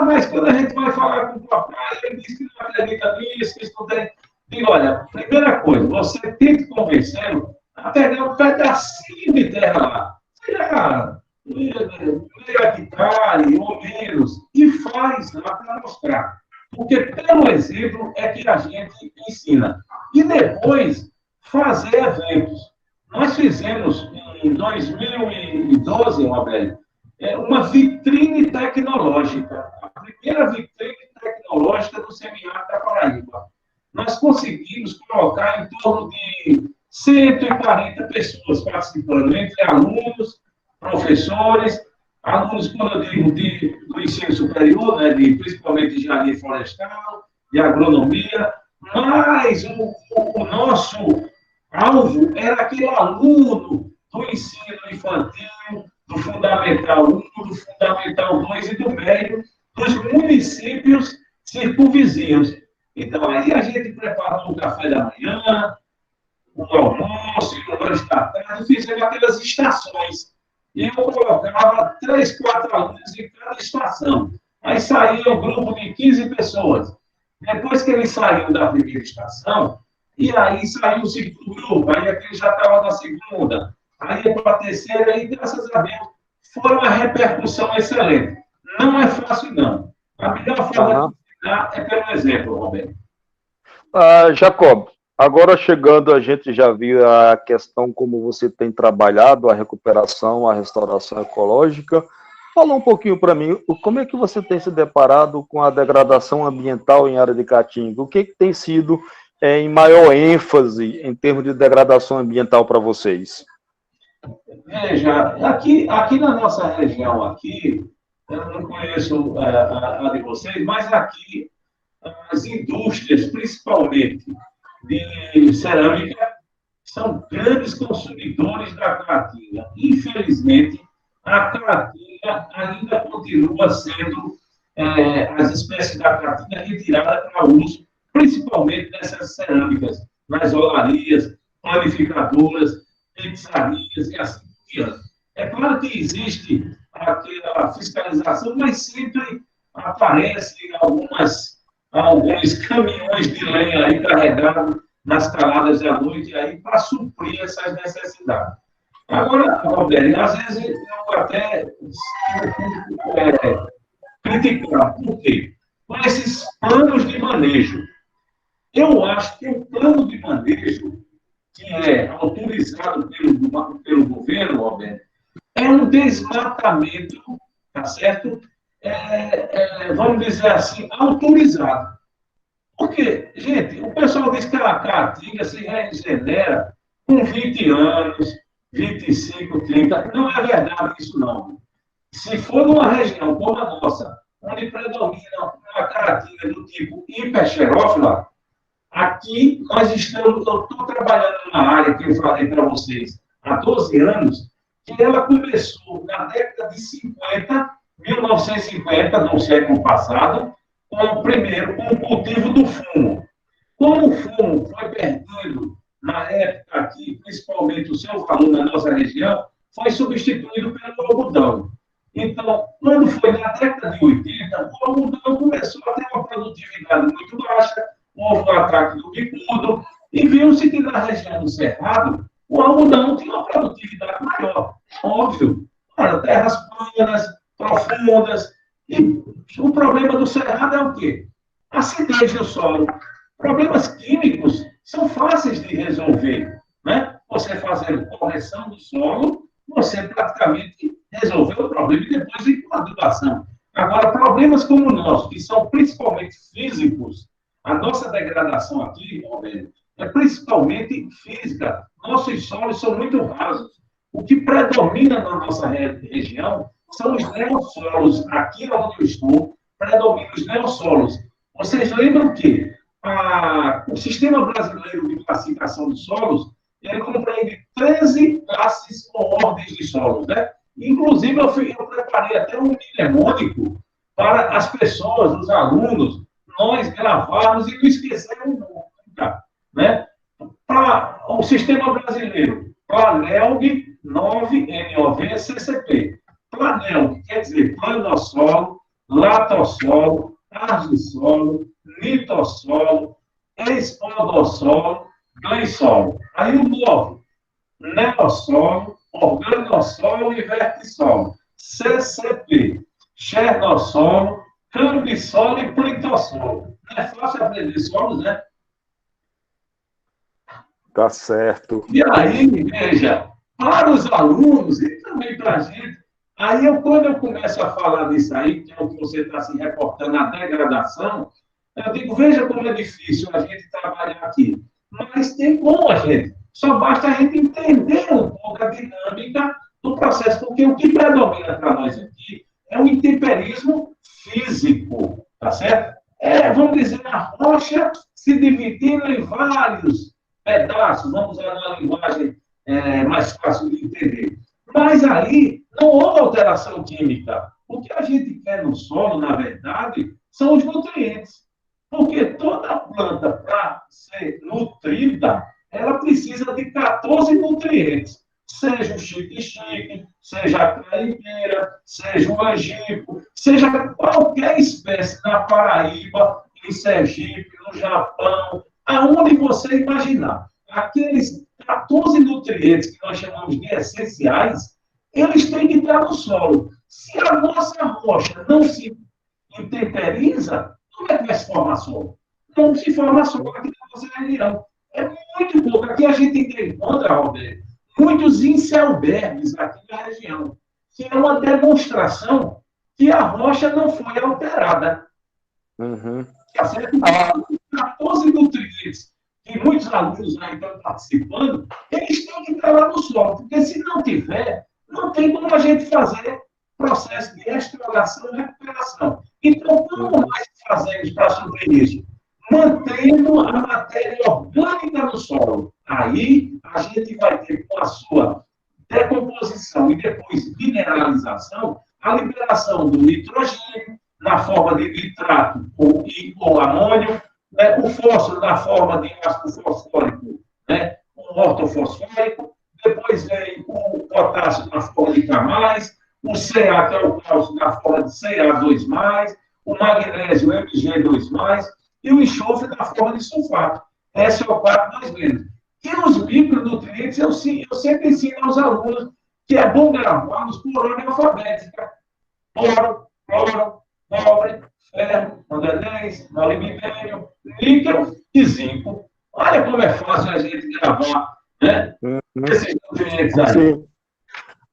Mas quando a gente vai falar com o papai, ele diz que não acredita nisso, que isso não tem. E olha, primeira coisa, você tem que convencê-lo a pegar um pedacinho de terra lá. Seja meio hectare ou menos, e faz lá para mostrar. Porque pelo exemplo é que a gente ensina. E depois, fazer eventos. Nós fizemos, em 2012, Roberto, uma vitrine tecnológica. A primeira vitrine tecnológica do Seminário da Paraíba. Nós conseguimos colocar em torno de 140 pessoas participando, entre alunos, professores, alunos, quando eu digo do ensino superior, né, principalmente de engenharia florestal, de agronomia, mas o nosso alvo era aquele aluno do ensino infantil, do Fundamental 1, do Fundamental 2 e do médio, dos municípios circunvizinhos. Então, aí a gente preparou o café da manhã, o almoço, o lanche da tarde, fizemos aquelas estações. E eu colocava 3, 4 alunos em cada estação. Aí saía um grupo de 15 pessoas. Depois que eles saíram da primeira estação, e aí saiu o segundo grupo, aí aquele já estava na segunda, aí ia para a terceira, e graças a Deus, foi uma repercussão excelente. Não é fácil, não. A melhor forma de ensinar é pelo exemplo, Roberto. Jacob, agora chegando, a gente já viu a questão como você tem trabalhado a recuperação, a restauração ecológica. Fala um pouquinho para mim, como é que você tem se deparado com a degradação ambiental em área de Caatinga? O que tem sido em maior ênfase em termos de degradação ambiental para vocês? Veja, aqui na nossa região, aqui, eu não conheço a de vocês, mas aqui as indústrias, principalmente de cerâmica, são grandes consumidores da Caatinga. Infelizmente, a Caatinga ainda continua sendo as espécies da Caatinga retiradas para uso, principalmente nessas cerâmicas, nas olarias, panificadoras, pizzarias e assim por diante. É claro que existe aquela fiscalização, mas sempre aparecem alguns caminhões de lenha aí carregados nas caladas da noite aí para suprir essas necessidades. Agora, Roberto, às vezes eu até criticar. Por quê? Com esses planos de manejo. Eu acho que o plano de manejo que é autorizado pelo governo, Roberto, é um desmatamento, tá certo? Vamos dizer assim, autorizado. Porque, gente, o pessoal diz que a Caatinga se regenera com 20 anos, 25, 30. Não é verdade isso, não. Se for numa região como a nossa, onde predomina uma Caatinga do tipo hiperxerófila, aqui eu estou trabalhando numa área que eu falei para vocês há 12 anos, que ela começou na década de 1950, no século passado, com o cultivo do fumo. Como o fumo foi perdido na época aqui, principalmente o seu valor na nossa região, foi substituído pelo algodão. Então, quando foi na década de 80, o algodão começou a ter uma produtividade muito baixa, houve o ataque do bicudo, e viu-se que na região do Cerrado, o algodão tinha uma produtividade maior. Óbvio, terras planas, profundas. E o problema do Cerrado é o quê? Acidez do solo. Problemas químicos são fáceis de resolver, né? Você fazendo correção do solo, você praticamente resolveu o problema e depois vem com a adubação. Agora, problemas como o nosso, que são principalmente físicos, a nossa degradação aqui, principalmente física. Nossos solos são muito rasos. O que predomina na nossa região são os neossolos. Aqui onde eu estou, predominam os neossolos. Vocês lembram que o Sistema Brasileiro de Classificação de Solos, ele compreende 13 classes com ordens de solos, né? Inclusive, eu preparei até um mnemônico para as pessoas, os alunos, nós gravarmos e não esquecermos nunca, né? Para o Sistema Brasileiro, Planelg 9NOV-CCP. Planelg quer dizer planossolo, latossolo, argissolo, litossolo, espodossolo, gleissolo. Aí o 9, neossolo, organossolo e vertissolo. CCP, chernossolo, cambissolo e plitossolo. Não é fácil aprender solos, né? Tá certo. E aí, veja, para os alunos e também para a gente, quando eu começo a falar disso aí, que é o que você está se reportando, a degradação, eu digo, veja como é difícil a gente trabalhar aqui. Mas tem como a gente. Só basta a gente entender um pouco a dinâmica do processo, porque o que predomina para nós aqui é o intemperismo físico, tá certo? Vamos dizer, a rocha se dividindo em vários pedaços, vamos usar uma linguagem mais fácil de entender. Mas aí não houve alteração química. O que a gente quer no solo, na verdade, são os nutrientes. Porque toda planta, para ser nutrida, ela precisa de 14 nutrientes. Seja o chique-chique, seja a caipiira, seja o angico, seja qualquer espécie na Paraíba, em Sergipe, no Japão, aonde você imaginar. Aqueles 14 nutrientes que nós chamamos de essenciais, eles têm que estar no solo. Se a nossa rocha não se intemperiza, como é que vai se formar solo? Não se forma solo aqui na nossa região. É muito pouco. Aqui a gente encontra, Roberto, muitos incelbergs aqui na região, que é uma demonstração que a rocha não foi alterada. Uhum. Tá certo? 14 nutrientes que muitos alunos já estão participando, eles têm que estar lá no solo, porque se não tiver, não tem como a gente fazer processo de exploração e recuperação. Então, como nós fazemos para suprir isso? Mantendo a matéria orgânica no solo. Aí, a gente vai ter, com a sua decomposição e depois mineralização, a liberação do nitrogênio, na forma de nitrato ou amônio, né? O fósforo na forma de ácido fosfórico, né? Um ortofosfórico, depois vem o potássio na forma de K+, o Ca, que é o cálcio, na forma de Ca2+, o magnésio Mg2+, e o enxofre na forma de sulfato, SO4 mais menos. E os micronutrientes, eu sempre ensino aos alunos que é bom gravá-los por ordem alfabética. Boro, cloro, cobre, ferro, manganês, molibdênio, níquel e zinco. Olha como é fácil a gente gravar, né? Esses nutrientes aí. Sim.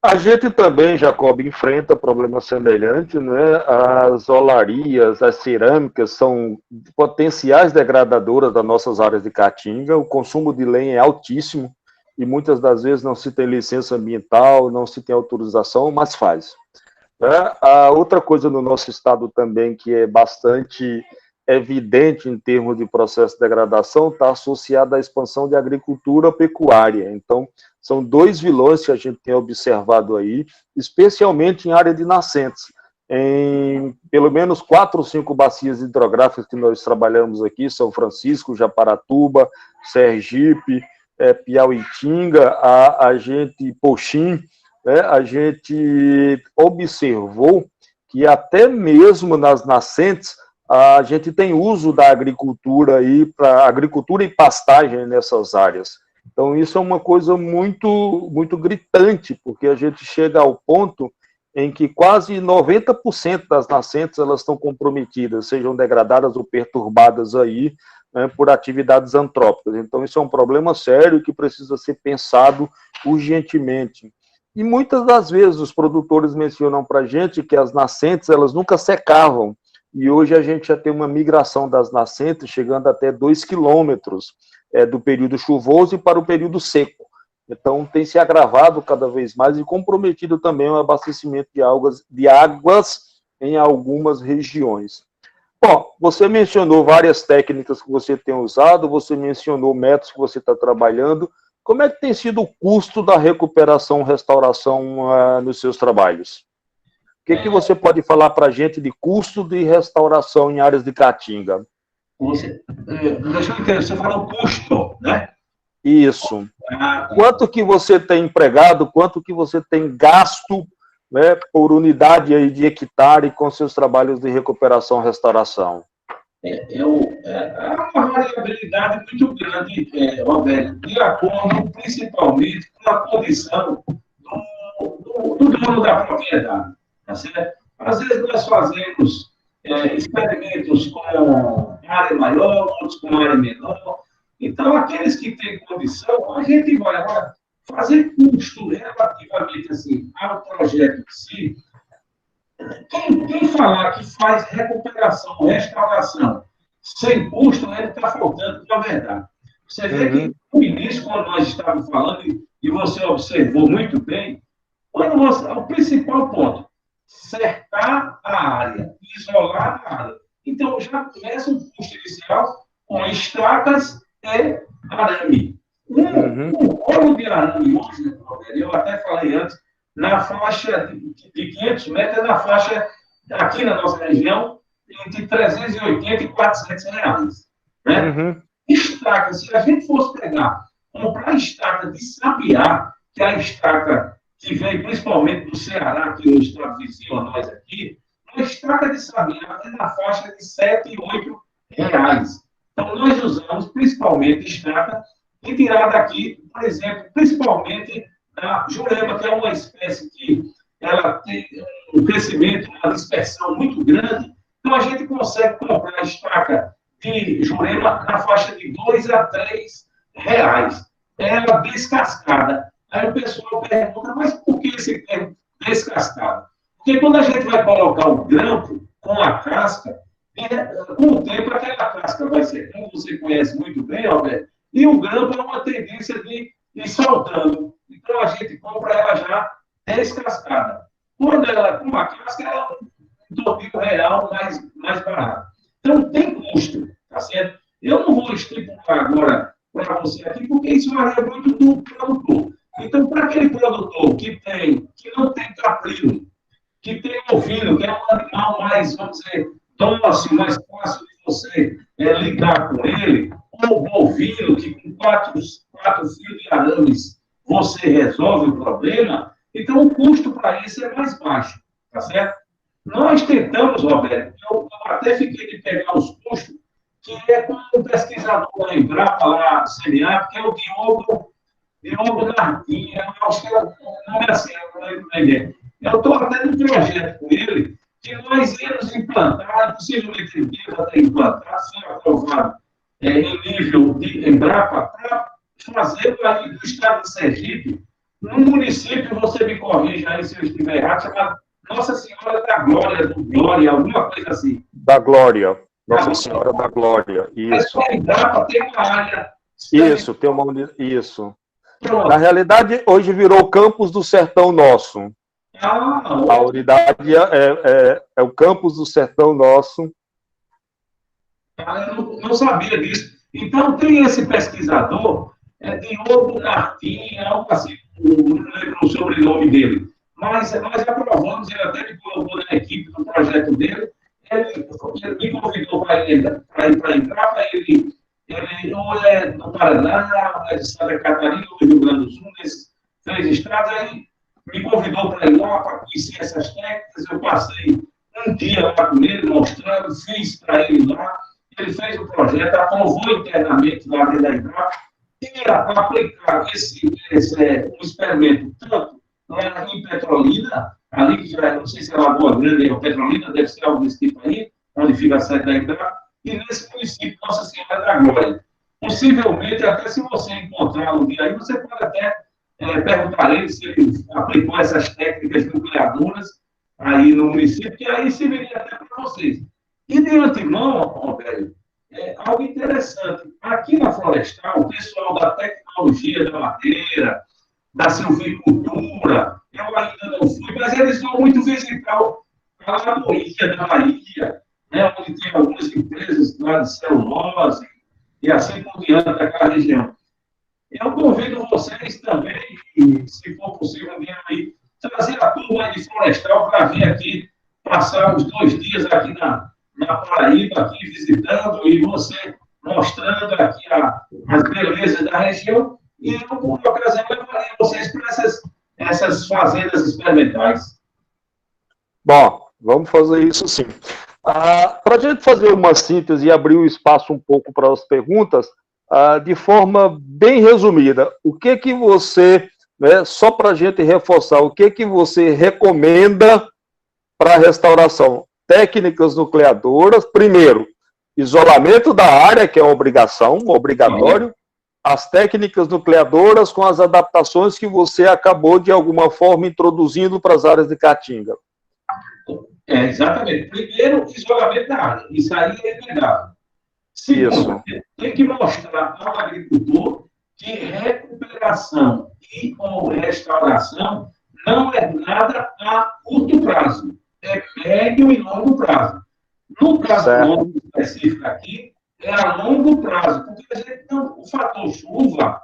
A gente também, Jacob, enfrenta problemas semelhantes, né? As olarias, as cerâmicas são potenciais degradadoras das nossas áreas de caatinga, o consumo de lenha é altíssimo e muitas das vezes não se tem licença ambiental, não se tem autorização, mas faz. A outra coisa no nosso estado também que é bastante evidente em termos de processo de degradação está associada à expansão de agricultura pecuária. Então, são dois vilões que a gente tem observado aí, especialmente em área de nascentes. Em pelo menos 4 ou 5 bacias hidrográficas que nós trabalhamos aqui, São Francisco, Japaratuba, Sergipe, Piauitinga, a gente, Poxim, a gente observou que até mesmo nas nascentes, a gente tem uso da agricultura aí para agricultura e pastagem nessas áreas. Então, isso é uma coisa muito, muito gritante, porque a gente chega ao ponto em que quase 90% das nascentes elas estão comprometidas, sejam degradadas ou perturbadas aí, né, por atividades antrópicas. Então, isso é um problema sério que precisa ser pensado urgentemente. E muitas das vezes os produtores mencionam para a gente que as nascentes elas nunca secavam, e hoje a gente já tem uma migração das nascentes chegando até 2 quilômetros. do período chuvoso e para o período seco. Então, tem se agravado cada vez mais e comprometido também o abastecimento de águas em algumas regiões. Bom, você mencionou várias técnicas que você tem usado, você mencionou métodos que você está trabalhando. Como é que tem sido o custo da recuperação, restauração nos seus trabalhos? O que você pode falar para a gente de custo de restauração em áreas de Caatinga? Deixa eu entender, você falou custo, né? Isso. Quanto que você tem empregado, quanto que você tem gasto, né, por unidade aí de hectare com seus trabalhos de recuperação e restauração? É uma variabilidade muito grande, Roberto, de acordo principalmente com a condição do dono da propriedade. Tá certo? Às vezes nós fazemos experimentos com área maior, outros com área menor. Então, aqueles que têm condição, a gente vai agora fazer custo relativamente assim, ao projeto em si. Quem falar que faz recuperação, restauração, sem custo, ele está faltando com a verdade. Você vê que no início, quando nós estávamos falando, e você observou muito bem, o principal ponto, cercar a área, isolar a área. Então, já começa um custo inicial com estacas e arame. Um rolo de arame hoje, eu até falei antes, na faixa de 500 metros, na faixa, aqui na nossa região, entre 380 e 400 reais. Né? Estaca, se a gente fosse comprar estaca de sabiá, que é a estaca que vem principalmente do Ceará, que é o estado vizinho a nós aqui, uma estaca de sabiá é na faixa de 7 e 8 reais. Então, nós usamos principalmente estaca e tirar daqui, por exemplo, principalmente a jurema, que é uma espécie que ela tem um crescimento, uma dispersão muito grande. Então, a gente consegue comprar estaca de jurema na faixa de 2 a 3 reais. Ela descascada. Aí o pessoal pergunta, mas por que esse termo descascado? Porque quando a gente vai colocar o grampo com a casca, com o tempo aquela casca vai ser, como você conhece muito bem, Alberto, e o grampo é uma tendência de ir soltando. Então a gente compra ela já descascada. Quando ela com a casca, ela é um tornilho real mais barato. Então tem custo, tá certo? Eu não vou estipular agora para você aqui, porque isso varia muito do produtor. Então, para aquele produtor que não tem caprino, que tem ovino, que é um animal mais, vamos dizer, dócil, mais fácil de você lidar com ele, ou bovino, que com quatro fios de arames você resolve o problema, então o custo para isso é mais baixo, tá certo? Nós tentamos, Roberto, eu até fiquei de pegar os custos, que é com um pesquisador da Embrapa, lá, CNA, que é o Diogo Narquinha, acho que é o nome assim, eu não lembro bem. Eu estou até no projeto com ele, que nós íamos implantar, possivelmente ele deva até implantar, ser aprovado em nível de Embrapa, para fazer ali do estado de Sergipe, num município, você me corrija aí se eu estiver errado, chamado Nossa Senhora da Glória, do Glória, alguma coisa assim. Da Glória. Nossa Senhora da Glória, isso. Mas a Embrapa tem uma área... Isso, tem uma unidade, isso. Pronto. Na realidade, hoje virou o Campus do Sertão Nosso. A unidade é o Campus do Sertão Nosso. Eu não sabia disso. Então, tem esse pesquisador, Diogo Narquinha, algo assim, não lembro o sobrenome dele. Mas nós aprovamos, ele até me colocou na equipe do projeto dele. Ele me convidou para ir para entrar, ele ou é do Paraná, ou é de Santa Catarina, ou do Rio Grande do Sul, nesses 3 estados, aí me convidou para ir lá, para conhecer essas técnicas. Eu passei um dia lá com ele, mostrando, fiz para ele lá. Ele fez o projeto, aprovou internamente lá dentro da Embrapa, e aplicar um experimento tanto lá em Petrolina, ali que já não sei se é Lagoa Grande ou Petrolina, deve ser algo desse tipo aí, onde fica a sede da Embrapa, e nesse município, Nossa Senhora da Glória. Possivelmente, até se você encontrar um dia aí, você pode até perguntar a ele se ele aplicou essas técnicas nucleadoras aí no município, que aí serviria até para vocês. E de antemão, Roberto, algo interessante. Aqui na Florestal, o pessoal da tecnologia da madeira, da silvicultura, eu ainda não fui, mas eles vão muito visitar a Lagoinha da Bahia, né, onde tem algumas empresas lá de celulose e assim por diante daquela região. Eu convido vocês também, se for possível, um dia aí, trazer a turma de Florestal para vir aqui, passar os 2 dias aqui na Paraíba, aqui visitando, e você mostrando aqui as belezas da região, e eu, por ocasião, levaria vocês para essas fazendas experimentais. Bom, vamos fazer isso sim. Para a gente fazer uma síntese e abrir o espaço um pouco para as perguntas, de forma bem resumida, o que você, né, só para a gente reforçar, o que você recomenda para a restauração? Técnicas nucleadoras, primeiro, isolamento da área, que é uma obrigação, obrigatório, as técnicas nucleadoras com as adaptações que você acabou, de alguma forma, introduzindo para as áreas de caatinga. Exatamente. Primeiro, isolamento da área. Isso aí é inegável. Segundo, tem que mostrar ao agricultor que recuperação e ou restauração não é nada a curto prazo. É médio e longo prazo. No caso nosso específico aqui, é a longo prazo, porque a gente o fator chuva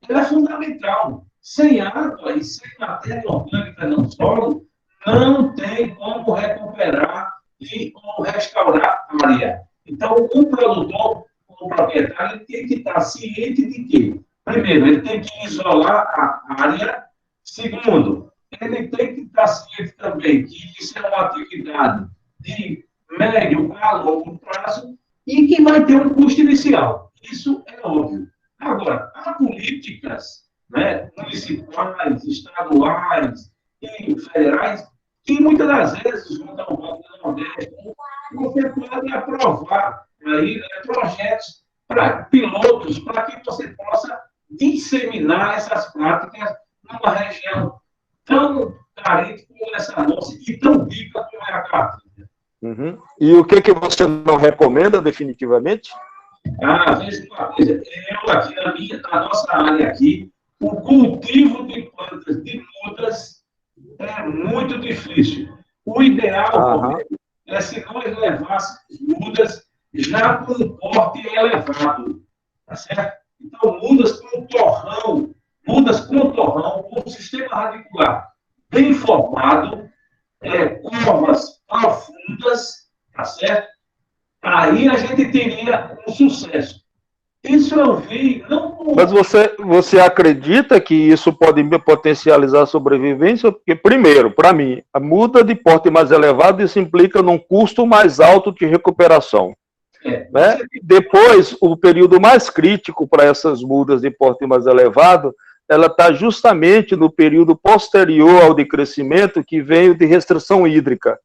é fundamental. Sem água e sem matéria orgânica no solo, não tem como recuperar e como restaurar a área. Então, o produtor, o proprietário, ele tem que estar ciente de que, primeiro, ele tem que isolar a área. Segundo, ele tem que estar ciente também que isso é uma atividade de médio a longo prazo e que vai ter um custo inicial. Isso é óbvio. Agora, há políticas, né, municipais, estaduais e federais que muitas das vezes, junto ao Banco do Nordeste, você pode aprovar aí, né, projetos para pilotos, para que você possa disseminar essas práticas numa região tão carente como essa nossa e tão rica como é a Caatinga. Uhum. E o que você não recomenda definitivamente? Veja uma coisa, eu aqui na nossa área aqui, o cultivo de plantas de mudas é muito difícil. O ideal é se nós levássemos mudas já com um porte elevado, tá certo? Então, mudas com torrão, com sistema radicular bem formado, curvas profundas, tá certo? Aí a gente teria um sucesso. Isso eu vi, não por... Mas você acredita que isso pode potencializar a sobrevivência? Porque, primeiro, para mim, a muda de porte mais elevado, isso implica num custo mais alto de recuperação. Né? Depois, o período mais crítico para essas mudas de porte mais elevado, ela está justamente no período posterior ao de crescimento, que veio de restrição hídrica.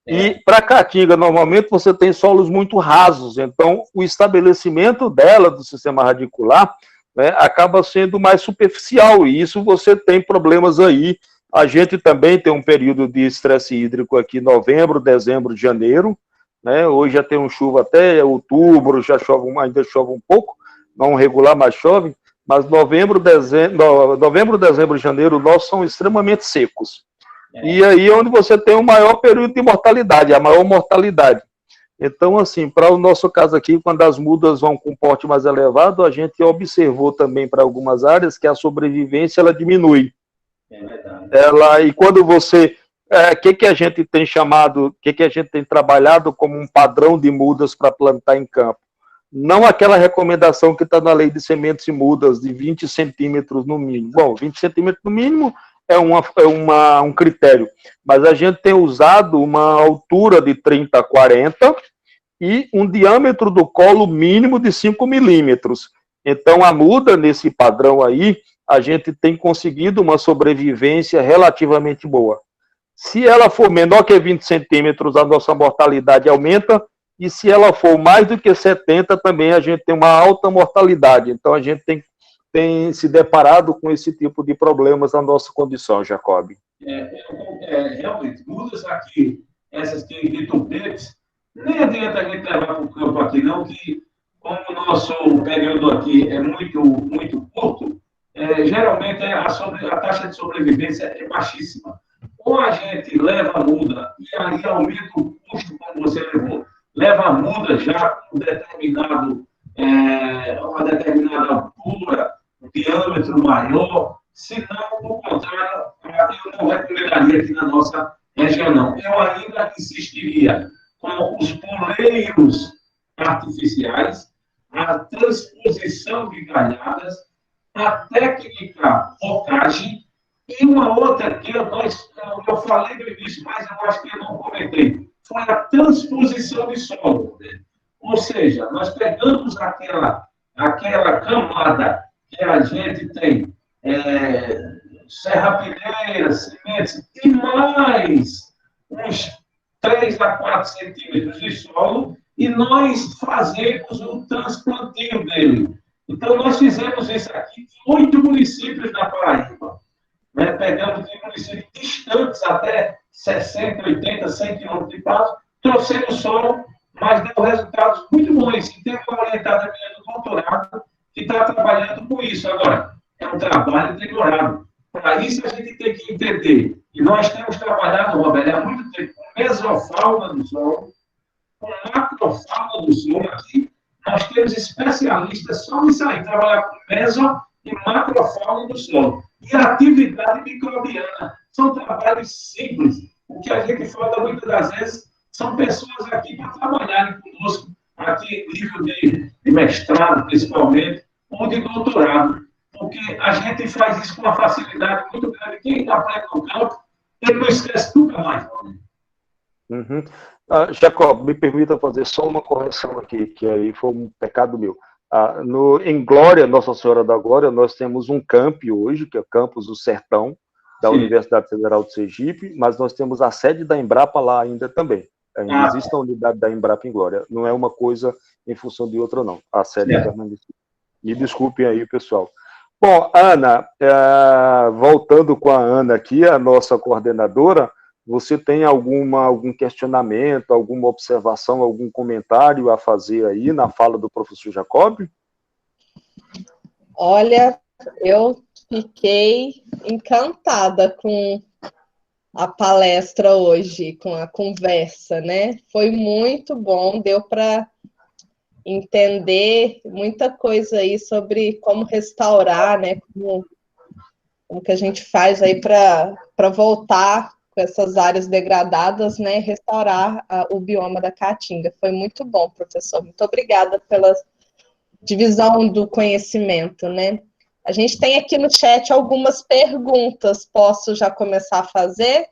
E para a caatinga, normalmente, você tem solos muito rasos, então o estabelecimento dela, do sistema radicular, né, acaba sendo mais superficial, e isso você tem problemas aí. A gente também tem um período de estresse hídrico aqui, novembro, dezembro, janeiro, né, hoje já tem um chuva até outubro, já chove, ainda chove um pouco, não regular, mas chove, mas novembro, dezembro e janeiro, nós são extremamente secos. E aí é onde você tem o maior período de mortalidade, a maior mortalidade. Então, assim, para o nosso caso aqui, quando as mudas vão com porte mais elevado, a gente observou também para algumas áreas que a sobrevivência ela diminui. E quando você... que a gente tem chamado, que a gente tem trabalhado como um padrão de mudas para plantar em campo? Não aquela recomendação que está na lei de sementes e mudas de 20 centímetros no mínimo. Bom, 20 centímetros no mínimo é um critério, mas a gente tem usado uma altura de 30 a 40 e um diâmetro do colo mínimo de 5 milímetros. Então, a muda nesse padrão aí, a gente tem conseguido uma sobrevivência relativamente boa. Se ela for menor que 20 centímetros, a nossa mortalidade aumenta, e se ela for mais do que 70, também a gente tem uma alta mortalidade. Então, a gente tem se deparado com esse tipo de problemas na nossa condição, Jacob. Realmente, mudas aqui, essas que de tubetes, nem adianta a gente levar para o campo aqui, não, que como o nosso período aqui é muito curto, geralmente a taxa de sobrevivência é baixíssima. Ou a gente leva a muda, e aí aumenta o custo, como você levou, leva a muda já com uma determinada altura, um diâmetro maior, senão, por contrário, eu não recomendaria aqui na nossa região, não. Eu ainda insistiria com os poleiros artificiais, a transposição de galhadas, a técnica focagem e uma outra que eu falei no início, mas eu acho que eu não comentei, foi a transposição de solo. Né? Ou seja, nós pegamos aquela camada que a gente tem, serrapilheira, sementes, e mais uns 3 a 4 centímetros de solo, e nós fazemos o transplantio dele. Então, nós fizemos isso aqui em 8 municípios da Paraíba. Né? Pegamos de municípios distantes, até 60, 80, 100 quilômetros de prazo, trouxemos solo, mas deu resultados muito bons. E tem uma orientada minha do doutorado que está trabalhando com isso. Agora, é um trabalho demorado. Para isso, a gente tem que entender. E nós temos trabalhado, Roberto, há muito tempo com mesofauna do solo, com macrofauna do solo aqui. Nós temos especialistas só nisso aí, trabalhar com meso e macrofauna do solo. E a atividade microbiana. São trabalhos simples. O que a gente falta muitas das vezes são pessoas aqui para trabalharem conosco, aqui nível de mestrado, principalmente, ou de doutorado. Porque a gente faz isso com uma facilidade muito grande. Quem aprende no campo, ele não esquece nunca mais. Uhum. Jacob, me permita fazer só uma correção aqui, que aí foi um pecado meu. Em Glória, Nossa Senhora da Glória, nós temos um campi hoje, que é o Campus do Sertão, da Universidade Federal de Sergipe, mas nós temos a sede da Embrapa lá ainda também. Ainda existe a unidade da Embrapa em Glória. Não é uma coisa em função de outra, não. A sede é permanente. Me desculpem aí, pessoal. Bom, Ana, voltando com a Ana aqui, a nossa coordenadora, você tem algum questionamento, alguma observação, algum comentário a fazer aí na fala do professor Jacob? Olha, eu fiquei encantada com a palestra hoje, com a conversa, né? Foi muito bom, deu para entender muita coisa aí sobre como restaurar, né? Como que a gente faz aí para voltar com essas áreas degradadas, né? Restaurar o bioma da Caatinga. Foi muito bom, professor. Muito obrigada pela divisão do conhecimento, né? A gente tem aqui no chat algumas perguntas. Posso já começar a fazer?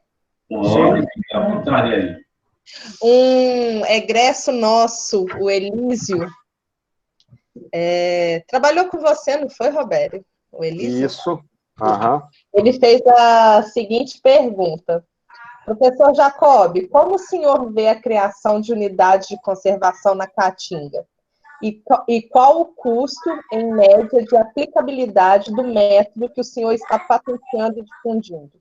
Pode, fique à vontade aí. Um egresso nosso, o Elísio, trabalhou com você, não foi, Roberto? O Elísio? Isso. Uhum. Ele fez a seguinte pergunta. Professor Jacob, como o senhor vê a criação de unidades de conservação na Caatinga? E qual o custo, em média, de aplicabilidade do método que o senhor está patenteando e difundindo?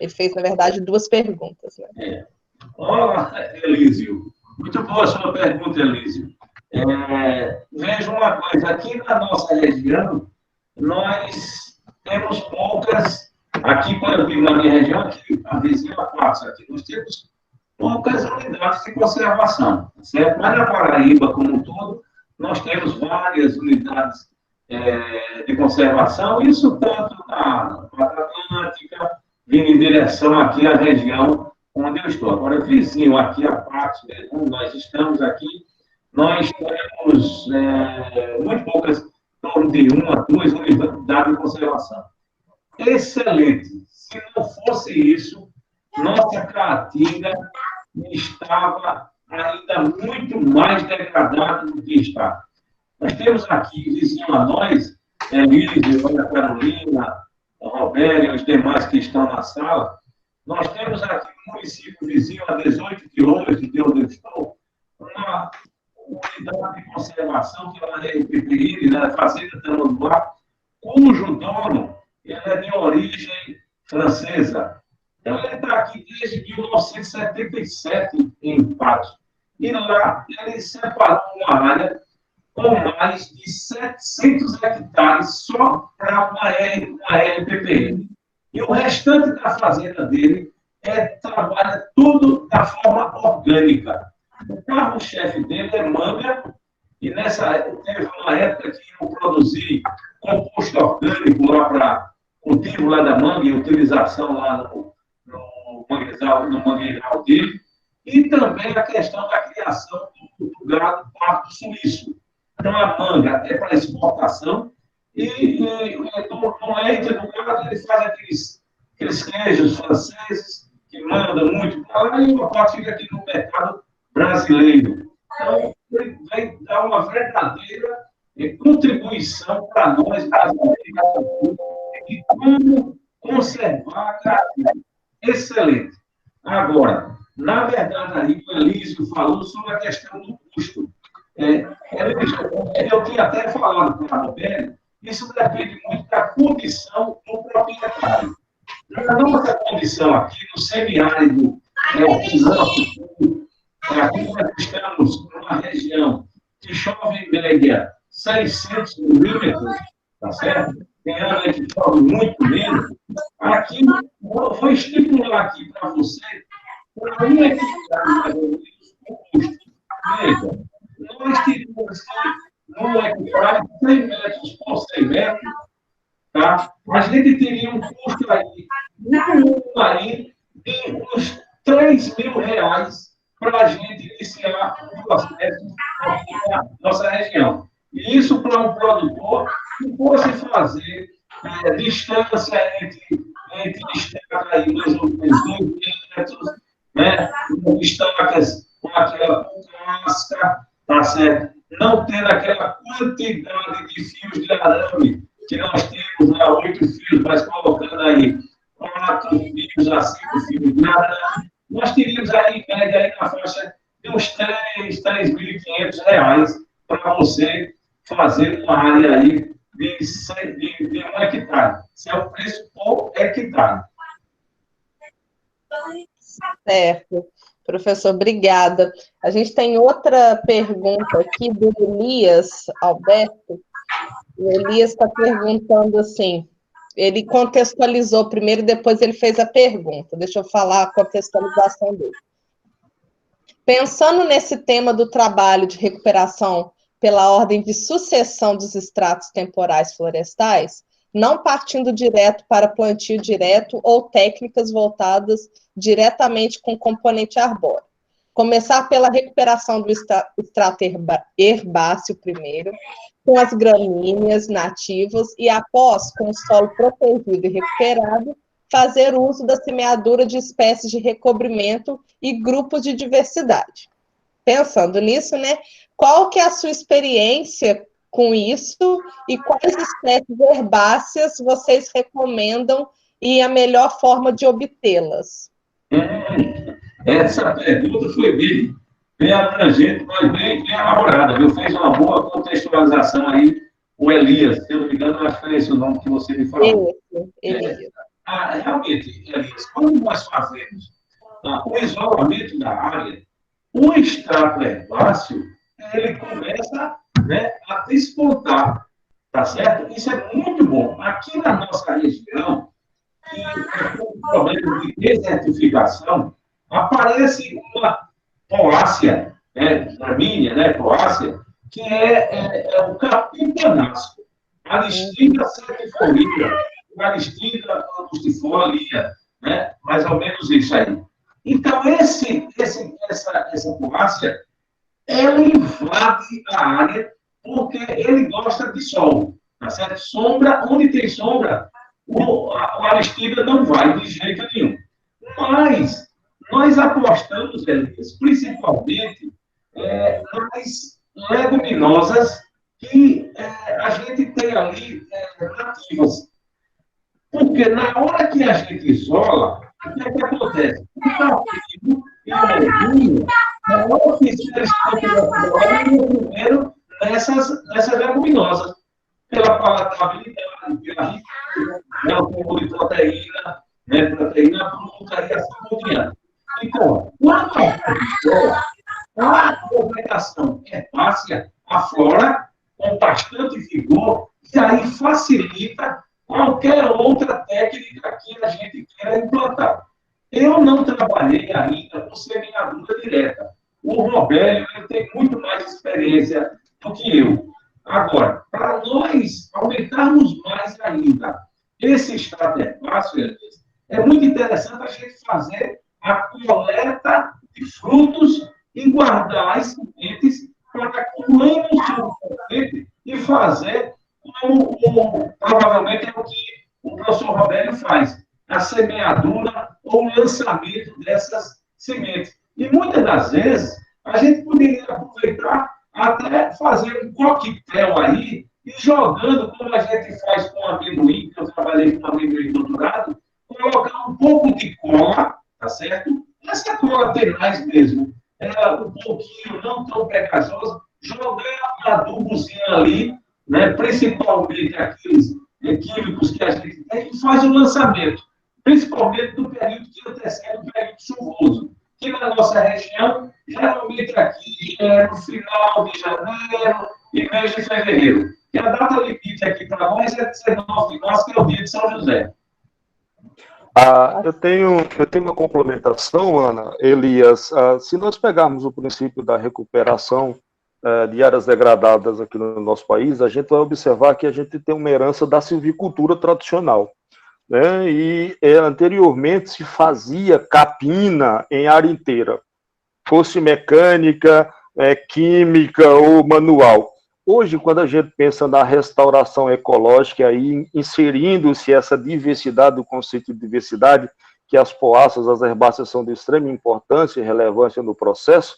Ele fez, na verdade, 2 perguntas. Né? Olá, Elísio. Muito boa a sua pergunta, Elísio. Veja uma coisa, aqui na nossa região, nós temos poucas, aqui, quando eu digo na minha região, aqui, a vizinha passa, aqui nós temos poucas unidades de conservação, certo? Mas na Paraíba, como um todo, nós temos várias unidades de conservação, isso tanto na Mata Atlântica, vindo em direção aqui à região onde eu estou. Agora, vizinho aqui, a parte onde nós estamos aqui, nós temos muito poucas, em torno de 1 a 2 unidades de conservação. Excelente! Se não fosse isso, nossa Caatinga estava ainda muito mais degradada do que está. Nós temos aqui, vizinho a nós, Elísio, Ana Carolina, Roberto e os demais que estão na sala, nós temos aqui um município vizinho a 18 quilômetros de onde eu estou, uma unidade de conservação que é a PPI, né, Fazenda Tamanduá, cujo dono ele é de origem francesa. Então, ele está aqui desde 1977 em Patos. E lá ele separou uma área com mais de 700 hectares só para uma LPPM. E o restante da fazenda dele trabalha tudo da forma orgânica. O carro-chefe dele é manga, e teve uma época que eu produzi composto orgânico lá para cultivo lá da manga e utilização lá no mangueiral dele, e também a questão da criação do gado parto suíço. Então, a manga é para exportação, e no leite do gado ele faz aqueles queijos franceses, que mandam muito para lá, e uma parte fica aqui no mercado brasileiro. Então, ele vai dar uma verdadeira contribuição para nós brasileiros de como conservar a carne. Excelente. Agora, na verdade, aí o Elísio falou sobre a questão do custo. Eu tinha até falado para a Roberto, isso depende muito da condição do proprietário. Na nossa condição aqui, no semiárido, aqui nós estamos numa região que chove em média 600 milímetros, tá certo? Tem ano que chove muito menos. Aqui, eu vou estipular aqui para você, para um hectare mais ou menos, o custo. Veja, nós teríamos que, num hectare, 100 metros por 100 metros, tá? A gente teria um custo aí, de uns R$3.000 para a gente iniciar o processo na nossa região. E isso para um produtor que fosse fazer distância entre estacas aí, mais ou menos 2 metros, né? Estacas com aquela casca, tá certo? Não tendo aquela quantidade de fios de arame que nós temos lá, 8 fios, mas colocando aí 4 fios a 5 fios de arame, nós teríamos aí, em média, aí na faixa de uns R$3.500 para você fazer uma área aí de 1 hectare. Esse é o preço por hectare. Certo. Professor, obrigada. A gente tem outra pergunta aqui do Elias Alberto. O Elias está perguntando assim, ele contextualizou primeiro, depois ele fez a pergunta. Deixa eu falar a contextualização dele. Pensando nesse tema do trabalho de recuperação pela ordem de sucessão dos estratos temporais florestais, não partindo direto para plantio direto ou técnicas voltadas diretamente com componente arbóreo. Começar pela recuperação do extrato herbáceo primeiro, com as gramíneas nativas e, após, com o solo protegido e recuperado, fazer uso da semeadura de espécies de recobrimento e grupos de diversidade. Pensando nisso, né, qual que é a sua experiência com isso e quais espécies herbáceas vocês recomendam e a melhor forma de obtê-las? Essa pergunta foi bem abrangente, mas bem elaborada, viu? Fez uma boa contextualização aí, o Elias, se eu não me engano, acho que é esse o nome que você me falou. Elias. Realmente, Elias, quando nós fazemos o isolamento da área, o extrato herbáceo, ele começa, né, a despontar, tá certo? Isso é muito bom. Aqui na nossa região, que tem um problema de desertificação, aparece uma poácea, gramínea, né, poácea, que é o capim-panasco, a listinga setifolia, a listinga angustifolia, né, mais ou menos isso aí. Então, essa poácea, ela invade a área porque ele gosta de sol, tá certo? Sombra, onde tem sombra, a listinga não vai de jeito nenhum. Mas nós apostamos, Elias, principalmente nas leguminosas que a gente tem ali nativas. Porque na hora que a gente isola, o que é que acontece? O capim e o legume, na hora que eles estão primeiro nessas leguminosas, pela palatabilidade, pela riqueza, pelo consumo de proteína, proteína bruta e assim por diante. Então, quando a vegetação herbácea aflora qualquer outra técnica que a gente queira implantar. Eu não trabalhei ainda com semeadura direta. O Robélio ele tem muito mais experiência do que eu. Agora, para nós aumentarmos mais ainda esse extraterpácio, é muito interessante a gente fazer a coleta de frutos e guardar as sementes para colher o semente e fazer como provavelmente é o que o professor Robélio faz, a semeadura ou o lançamento dessas sementes. E muitas das vezes a gente poderia aproveitar até fazer um coquetel aí e jogando, como a gente faz com amendoim, que eu trabalhei com amendoim doutorado, colocar um pouco de cola, tá certo? Essa cola tenaz mesmo, ela um pouquinho não tão pegajosa, jogar um adubozinho ali, né? Principalmente aqueles químicos que a gente tem, e faz o lançamento, principalmente no período que antecede o período chuvoso. Que na nossa região, geralmente aqui é no final de janeiro e mês de fevereiro. E a data limite aqui para nós é 19 de março, que é o dia de São José. Eu tenho uma complementação, Ana, Elias. Se nós pegarmos o princípio da recuperação de áreas degradadas aqui no nosso país, a gente vai observar que a gente tem uma herança da silvicultura tradicional, né? E anteriormente se fazia capina em área inteira, fosse mecânica, química ou manual. Hoje, quando a gente pensa na restauração ecológica, aí inserindo-se essa diversidade, o conceito de diversidade, que as poáceas, as herbáceas são de extrema importância e relevância no processo,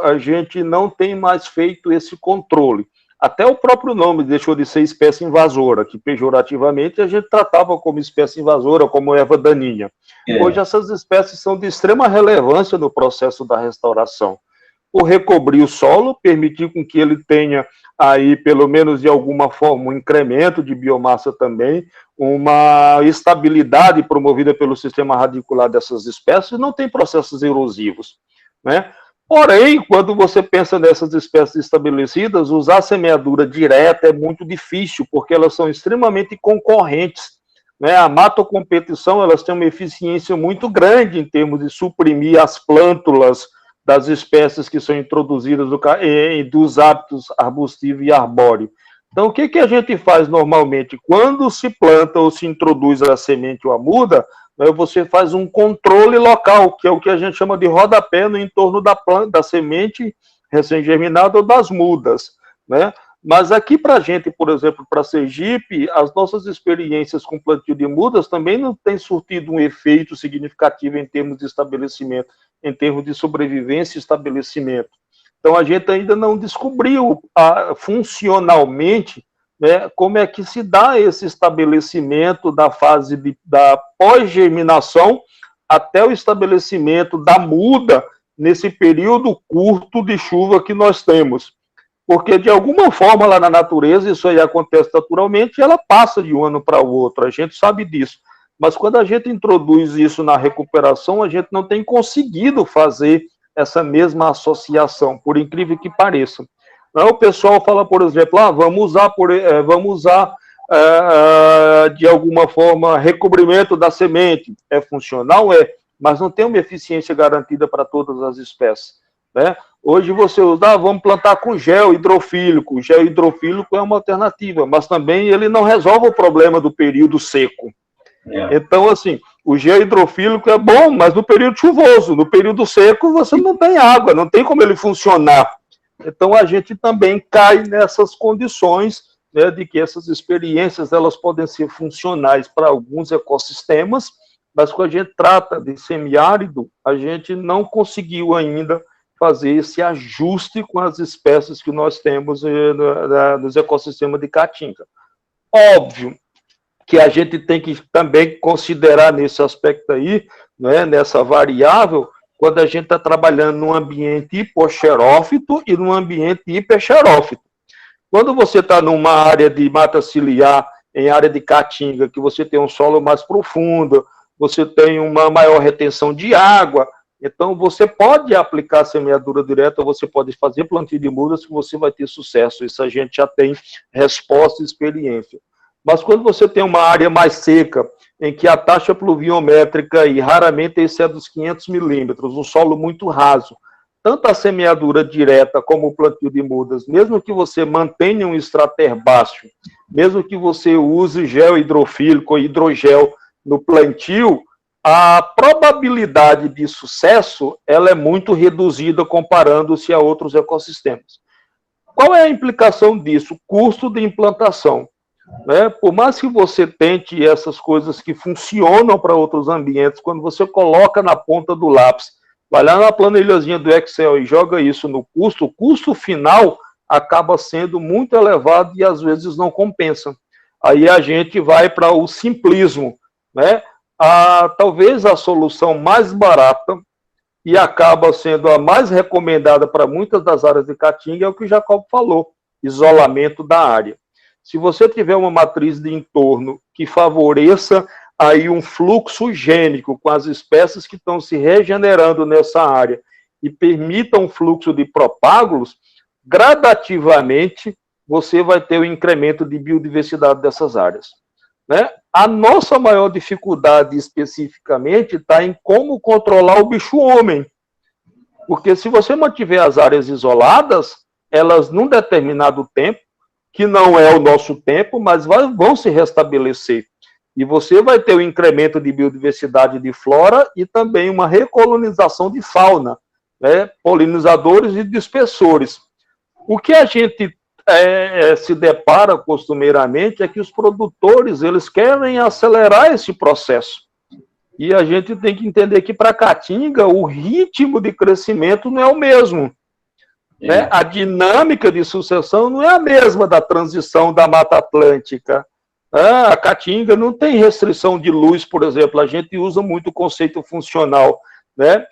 a gente não tem mais feito esse controle. Até o próprio nome deixou de ser espécie invasora, que pejorativamente a gente tratava como espécie invasora, como erva daninha. Hoje essas espécies são de extrema relevância no processo da restauração. Por recobrir o solo, permitir com que ele tenha aí, pelo menos de alguma forma, um incremento de biomassa também, uma estabilidade promovida pelo sistema radicular dessas espécies, não tem processos erosivos, né? Porém, quando você pensa nessas espécies estabelecidas, usar semeadura direta é muito difícil, porque elas são extremamente concorrentes, né? A matocompetição, elas têm uma eficiência muito grande em termos de suprimir as plântulas das espécies que são introduzidas dos hábitos arbustivo e arbóreo. Então, o que a gente faz normalmente? Quando se planta ou se introduz a semente ou a muda, você faz um controle local, que é o que a gente chama de rodapé no entorno da planta, da semente recém-germinada ou das mudas, né? Mas aqui para a gente, por exemplo, para Sergipe, as nossas experiências com plantio de mudas também não têm surtido um efeito significativo em termos de estabelecimento, em termos de sobrevivência e estabelecimento. Então, a gente ainda não descobriu funcionalmente, né, como é que se dá esse estabelecimento da fase da pós-germinação até o estabelecimento da muda nesse período curto de chuva que nós temos. Porque, de alguma forma, lá na natureza, isso aí acontece naturalmente e ela passa de um ano para o outro, a gente sabe disso. Mas quando a gente introduz isso na recuperação, a gente não tem conseguido fazer essa mesma associação, por incrível que pareça. O pessoal fala, por exemplo, vamos usar de alguma forma recobrimento da semente. É funcional? Mas não tem uma eficiência garantida para todas as espécies, né? Hoje você usa, vamos plantar com gel hidrofílico. O gel hidrofílico é uma alternativa, mas também ele não resolve o problema do período seco. Então, assim, o gel hidrofílico é bom, mas no período chuvoso, no período seco, você não tem água, não tem como ele funcionar. Então, a gente também cai nessas condições, né, de que essas experiências elas podem ser funcionais para alguns ecossistemas, mas quando a gente trata de semiárido, a gente não conseguiu ainda fazer esse ajuste com as espécies que nós temos nos ecossistemas de Caatinga. Óbvio que a gente tem que também considerar nesse aspecto aí, né, nessa variável, quando a gente está trabalhando num ambiente hipoxerófito e num ambiente hiperxerófito. Quando você está numa área de mata ciliar, em área de Caatinga, que você tem um solo mais profundo, você tem uma maior retenção de água, então você pode aplicar semeadura direta, você pode fazer plantio de mudas que você vai ter sucesso. Isso a gente já tem resposta e experiência. Mas quando você tem uma área mais seca, em que a taxa pluviométrica e raramente excede dos 500 milímetros, um solo muito raso, tanto a semeadura direta como o plantio de mudas, mesmo que você mantenha um extrato herbáceo, mesmo que você use gel hidrofílico ou hidrogel no plantio, a probabilidade de sucesso ela é muito reduzida comparando-se a outros ecossistemas. Qual é a implicação disso? Custo de implantação. Né? Por mais que você tente essas coisas que funcionam para outros ambientes, quando você coloca na ponta do lápis, vai lá na planilhazinha do Excel e joga isso no custo, o custo final acaba sendo muito elevado e às vezes não compensa. Aí a gente vai para o simplismo, né? Talvez a solução mais barata e acaba sendo a mais recomendada para muitas das áreas de Caatinga é o que o Jacob falou, isolamento da área. Se você tiver uma matriz de entorno que favoreça aí um fluxo gênico com as espécies que estão se regenerando nessa área e permita um fluxo de propágulos, gradativamente você vai ter o incremento de biodiversidade dessas áreas. Né? A nossa maior dificuldade especificamente está em como controlar o bicho-homem. Porque se você mantiver as áreas isoladas, elas, num determinado tempo, que não é o nosso tempo, mas vão se restabelecer. E você vai ter um incremento de biodiversidade de flora e também uma recolonização de fauna, né? Polinizadores e dispersores. O que a gente se depara costumeiramente é que os produtores eles querem acelerar esse processo. E a gente tem que entender que para Caatinga o ritmo de crescimento não é o mesmo. Né? A dinâmica de sucessão não é a mesma da transição da Mata Atlântica. A Caatinga não tem restrição de luz, por exemplo. A gente usa muito o conceito funcional, né?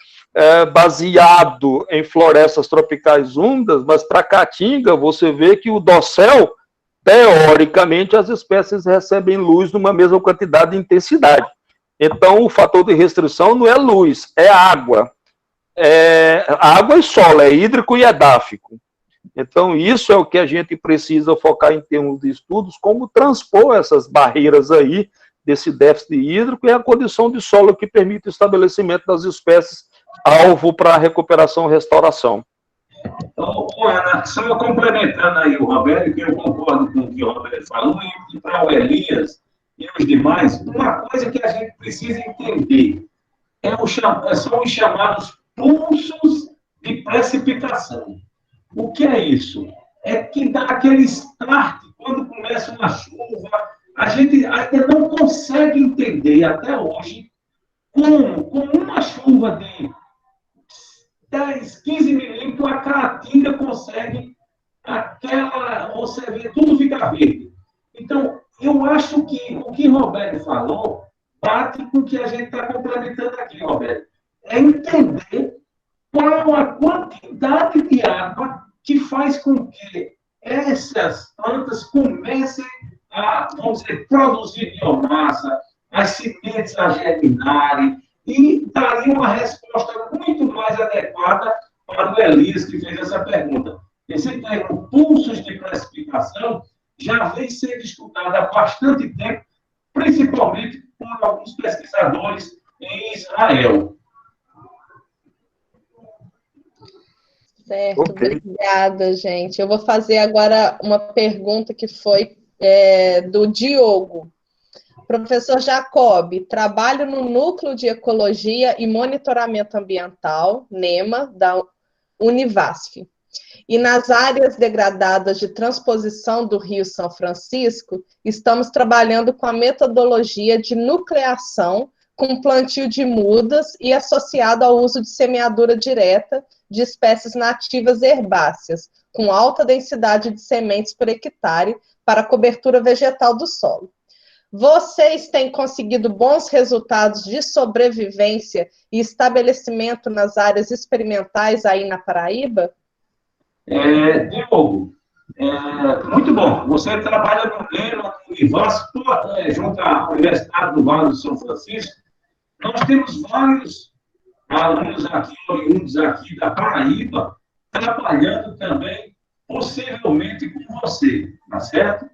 Baseado em florestas tropicais úmidas, mas para Caatinga você vê que o dossel, teoricamente, as espécies recebem luz numa mesma quantidade de intensidade. Então, o fator de restrição não é luz, é água. Água e solo, é hídrico e edáfico. Então, isso é o que a gente precisa focar em termos de estudos, como transpor essas barreiras aí, desse déficit hídrico e a condição de solo que permite o estabelecimento das espécies alvo para recuperação e restauração. Então, Ana, só complementando aí o Roberto, que eu concordo com o que o Roberto falou, e para o Elias e os demais, uma coisa que a gente precisa entender são os chamados pulsos de precipitação. O que é isso? É que dá aquele start quando começa uma chuva. A gente ainda não consegue entender até hoje como com uma chuva de 10, 15 milímetros, a Caatinga consegue você vê, tudo fica verde. Então, eu acho que o que o Roberto falou bate com o que a gente está complementando aqui, Roberto. É entender qual a quantidade de água que faz com que essas plantas comecem a, vamos dizer, produzir biomassa, as sementes a germinarem, e daria uma resposta muito mais adequada para o Elias, que fez essa pergunta. Esse termo, pulsos de precipitação, já vem sendo estudado há bastante tempo, principalmente por alguns pesquisadores em Israel. Certo, obrigada, gente. Eu vou fazer agora uma pergunta que foi do Diogo. Professor Jacob, trabalho no Núcleo de Ecologia e Monitoramento Ambiental, NEMA, da Univasf. E nas áreas degradadas de transposição do Rio São Francisco, estamos trabalhando com a metodologia de nucleação com plantio de mudas e associado ao uso de semeadura direta de espécies nativas herbáceas, com alta densidade de sementes por hectare para a cobertura vegetal do solo. Vocês têm conseguido bons resultados de sobrevivência e estabelecimento nas áreas experimentais aí na Paraíba? Diogo, muito bom. Você trabalha no NEMA, no Univasf, junto à Universidade do Vale do São Francisco. Nós temos vários alunos aqui, oriundos aqui da Paraíba, trabalhando também, possivelmente com você, tá certo?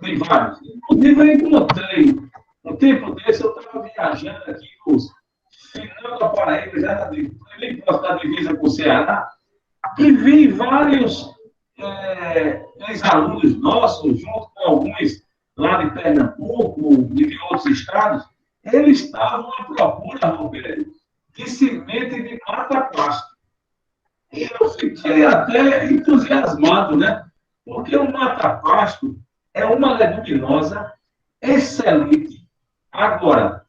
tem vários. Inclusive, eu encontrei, um tempo desse, eu estava viajando aqui no final da Paraíba, já bem próximo da divisa com o Ceará, e vi vários ex-alunos nossos, junto com alguns lá de Pernambuco e de outros estados, eles estavam à procura, Roberto, de semente de mata-pasto. E eu fiquei até entusiasmado, né? Porque o mata-pasto é uma leguminosa excelente. Agora,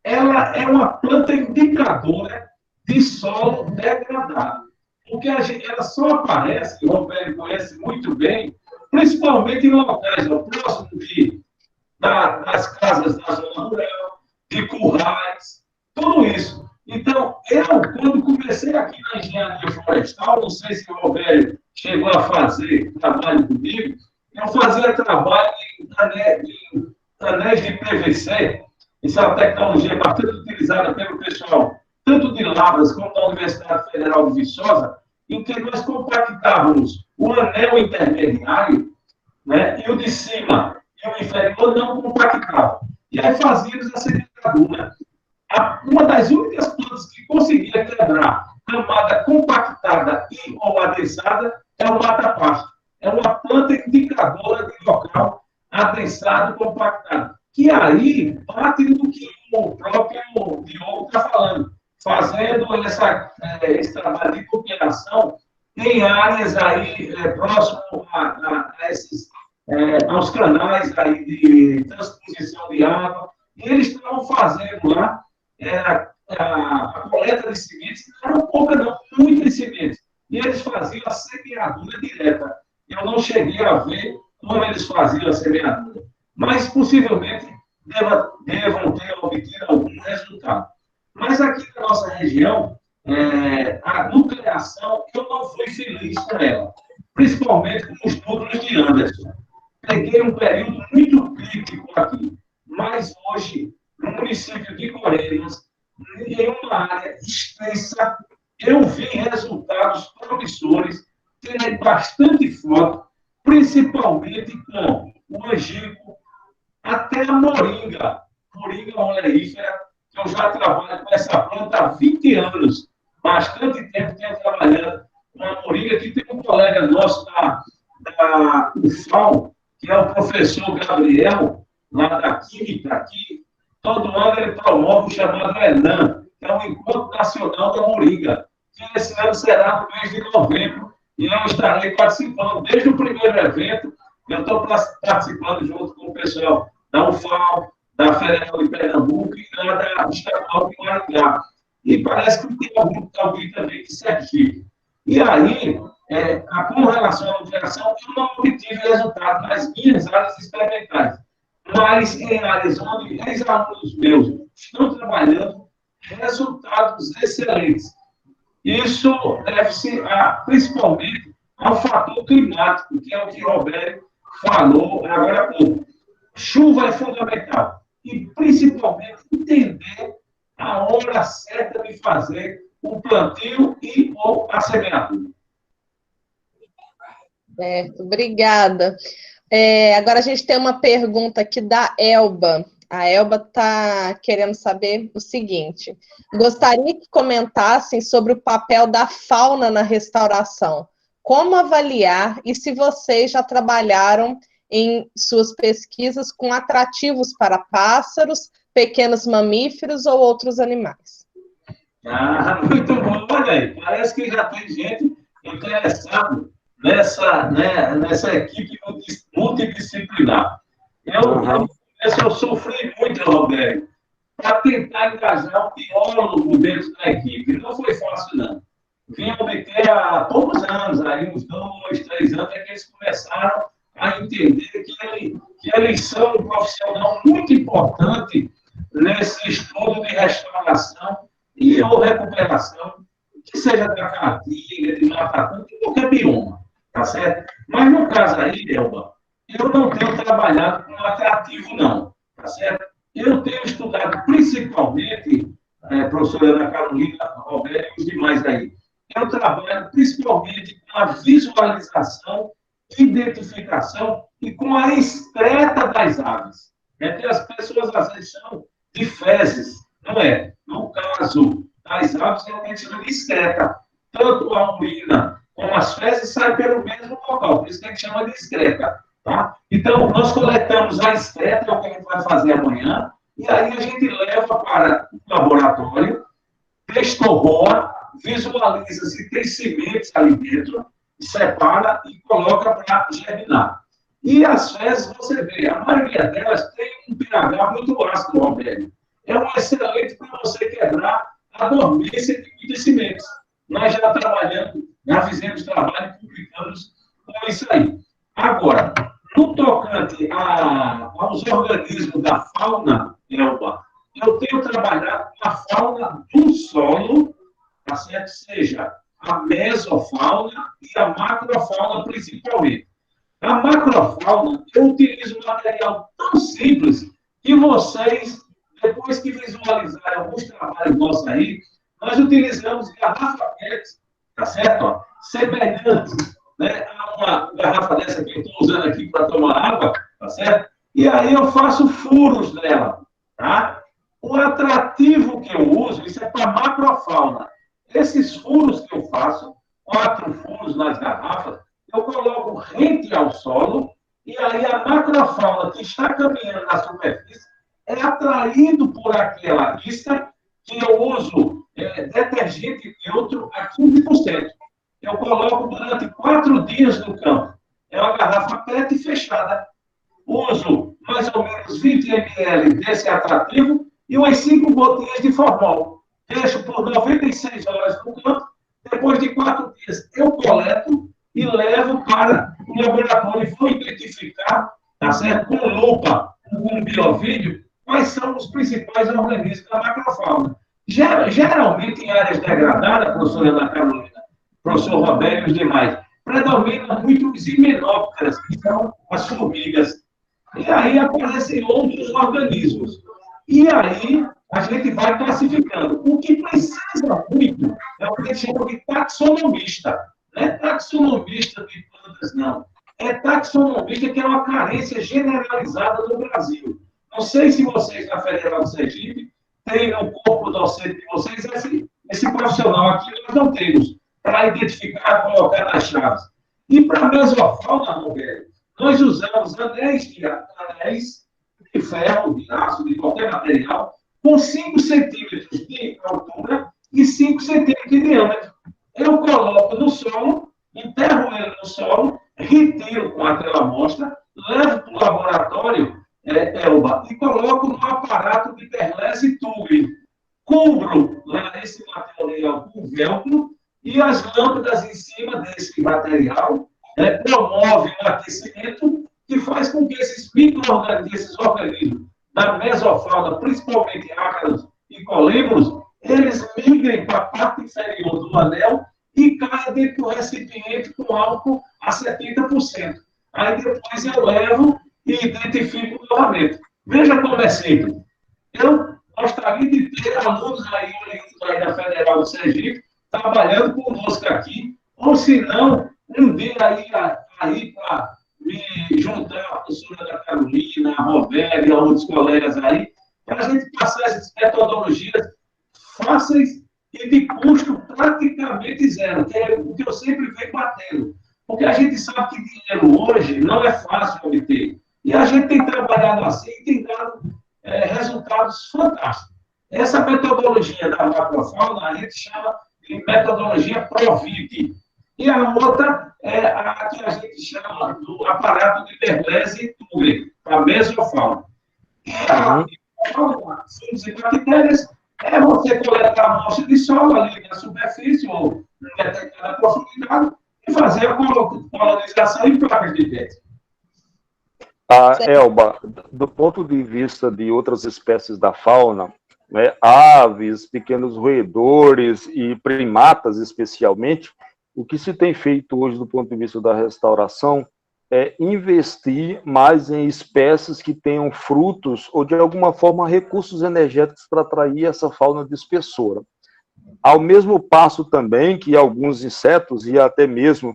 ela é uma planta indicadora de solo degradado. Porque ela só aparece, o Roberto conhece muito bem, principalmente em locais próximos das casas da zona rural, de currais, tudo isso. Então, eu, quando comecei aqui na engenharia florestal, não sei se o Roberto chegou a fazer trabalho comigo, eu fazia trabalho em anéis de PVC. Isso é uma tecnologia bastante utilizada pelo pessoal, tanto de Lavras como da Universidade Federal de Viçosa, em que nós compactávamos o anel intermediário, né, e o de cima e o inferior não compactavam. E aí fazíamos a semeadura. Uma das únicas plantas que conseguia quebrar camada compactada e ou adensada é o mata-pasto. É uma planta indicadora de local adensado compactado. Que aí bate no que o próprio Diogo está falando, fazendo esse trabalho de cooperação em áreas aí próximo aos canais aí de transposição de água. E eles estavam fazendo lá a coleta de sementes, não era pouca, não, muitas sementes. E eles faziam a semeadura direta. Eu não cheguei a ver como eles faziam a semeadura. Mas, possivelmente, devam ter obtido algum resultado. Mas aqui na nossa região, a nucleação, eu não fui feliz com ela. Principalmente com os núcleos de Anderson. Peguei um período muito crítico aqui. Mas hoje, no município de Coreiras, em uma área extensa, eu vi resultados promissores, tirei bastante foto, principalmente com o angico, até a moringa oleífera, que eu já trabalho com essa planta há 20 anos, bastante tempo tenho trabalhado com a moringa, que tem um colega nosso da UFAL, que é o professor Gabriel, lá da Química, aqui, todo ano ele promove o chamado ENAM, que é o Encontro Nacional da Moringa, que esse ano será no mês de novembro, e eu estarei participando. Desde o primeiro evento, eu estou participando junto com o pessoal da UFAL, da Federal de Pernambuco e da Estadual de Maringá. E parece que tem alguém também de Sergipe. E aí, com relação à nucleação, eu não obtive resultado nas minhas áreas experimentais. Mas em áreas onde ex-alunos meus estão trabalhando, resultados excelentes. Isso deve-se principalmente ao fator climático, que é o que o Roberto falou agora há pouco. Chuva é fundamental. E, principalmente, entender a hora certa de fazer o plantio e ou a semeadura. Certo, obrigada. Agora a gente tem uma pergunta aqui da Elba. A Elba está querendo saber o seguinte: gostaria que comentassem sobre o papel da fauna na restauração. Como avaliar e se vocês já trabalharam em suas pesquisas com atrativos para pássaros, pequenos mamíferos ou outros animais? Muito bom, olha aí. Parece que já tem gente interessada nessa equipe multidisciplinar. Eu sofri muito, Roberto, para tentar engajar um biólogo dentro da equipe. Não foi fácil, não. Vim obter há poucos anos, aí, uns 2, 3 anos, é que eles começaram a entender que eles são um profissional muito importante nesse estudo de restauração e ou recuperação, que seja da caatinga, de mata-planta, de qualquer bioma, tá certo? Mas no caso aí, Elba, eu não tenho trabalhado com atrativo, não, tá certo? Eu tenho estudado principalmente, professora Ana Carolina, Roberto e os demais aí, eu trabalho principalmente com a visualização identificação e com a excreta das aves. Porque as pessoas, às vezes, são de fezes, não é? No caso das aves, realmente chama de excreta. Tanto a urina como as fezes saem pelo mesmo local, por isso que a gente chama de excreta. Tá? Então, nós coletamos a excreta, é o que a gente vai fazer amanhã, e aí a gente leva para o laboratório, testorroa, visualiza se tem sementes ali dentro, separa e coloca para germinar. E as fezes, você vê, a maioria delas tem um pH muito ácido, Roberto. É um excelente para você quebrar a dormência de muitas sementes. Nós já trabalhamos, já fizemos trabalho e publicamos com isso aí. Agora, no tocante aos organismos da fauna, Elba, eu tenho trabalhado com a fauna do solo, tá certo? Seja a mesofauna e a macrofauna principalmente. A macrofauna, eu utilizo um material tão simples que vocês, depois que visualizarem alguns trabalhos nossos aí, nós utilizamos garrafa PET, tá certo? Ó, semelhantes, né, a uma garrafa dessa que eu estou usando aqui para tomar água, tá certo? E aí eu faço furos nela, tá? O atrativo que eu uso, isso é para macrofauna. Esses furos que eu faço, 4 furos nas garrafas, eu coloco rente ao solo, e aí a macrofauna que está caminhando na superfície é atraído por aquela isca que eu uso detergente neutro a 15%. Eu coloco durante 4 dias no campo. É uma garrafa PET fechada. Uso mais ou menos 20 ml desse atrativo e umas 5 gotinhas de formol. Deixo por 96 horas no campo. Depois de 4 dias, eu coleto e levo para o laboratório e vou identificar, tá certo? Com lupa, com biovídeo, quais são os principais organismos da macrofauna. Geralmente, em áreas degradadas, professora Ana Carolina, professor Roberto e os demais, predominam muito os himenópteras, que são as formigas. E aí aparecem outros organismos. E aí a gente vai classificando. O que precisa muito é o que a gente chama de taxonomista. Não é taxonomista de plantas, não. É taxonomista, que é uma carência generalizada no Brasil. Não sei se vocês, na Federal do Sergipe, têm no corpo docente de vocês esse profissional aqui, nós não temos, para identificar, colocar nas chaves. E para a mesofauna, Roberto, nós usamos anéis de ferro, de aço, de qualquer material, com 5 centímetros de altura e 5 centímetros de diâmetro. Eu coloco no solo, enterro ele no solo, retiro com aquela amostra, levo para o laboratório, Elba, e coloco no aparato de Perlese Tube. Cubro esse material com velcro e as lâmpadas em cima desse material promove um aquecimento que faz com que esses micro-organismos, esses organismos da mesofauna, principalmente ácaros e colíboros, eles migrem para a parte inferior do anel e caem dentro do recipiente com álcool a 70%. Aí depois eu levo e identifico novamente. Veja como é simples. Eu gostaria de ter alunos aí da Federal do Sergipe trabalhando conosco aqui, ou se não, um dia aí para me juntar a professora da Carolina, a Roberta e outros colegas aí, para a gente passar essas metodologias fáceis e de custo praticamente zero, que é o que eu sempre venho batendo. Porque a gente sabe que dinheiro hoje não é fácil obter. E a gente tem trabalhado assim e tem dado resultados fantásticos. Essa metodologia da macrofauna a gente chama de metodologia PROVIT. E a outra é a que a gente chama do aparato de Perlese Tube, a mesofauna. E a fauna, fungos e bactérias, é você coletar a amostra de solo ali na superfície ou em determinada profundidade e fazer a colonização em placas de PET. Elba, do ponto de vista de outras espécies da fauna, né, aves, pequenos roedores e primatas especialmente, o que se tem feito hoje do ponto de vista da restauração é investir mais em espécies que tenham frutos ou, de alguma forma, recursos energéticos para atrair essa fauna dispersora. Ao mesmo passo também que alguns insetos e até mesmo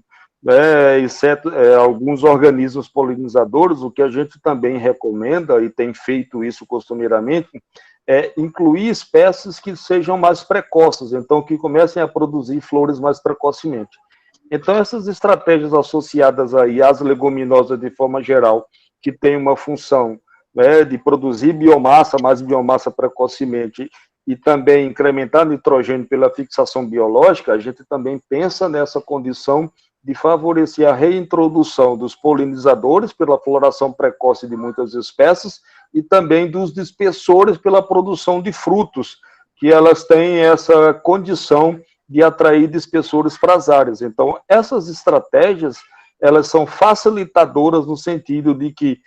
exceto alguns organismos polinizadores, o que a gente também recomenda, e tem feito isso costumeiramente, é incluir espécies que sejam mais precoces, então que comecem a produzir flores mais precocemente. Então, essas estratégias associadas aí às leguminosas de forma geral, que tem uma função, né, de produzir biomassa, mais biomassa precocemente, e também incrementar nitrogênio pela fixação biológica, a gente também pensa nessa condição de favorecer a reintrodução dos polinizadores pela floração precoce de muitas espécies e também dos dispersores pela produção de frutos, que elas têm essa condição de atrair dispersores para as áreas. Então, essas estratégias, elas são facilitadoras no sentido de que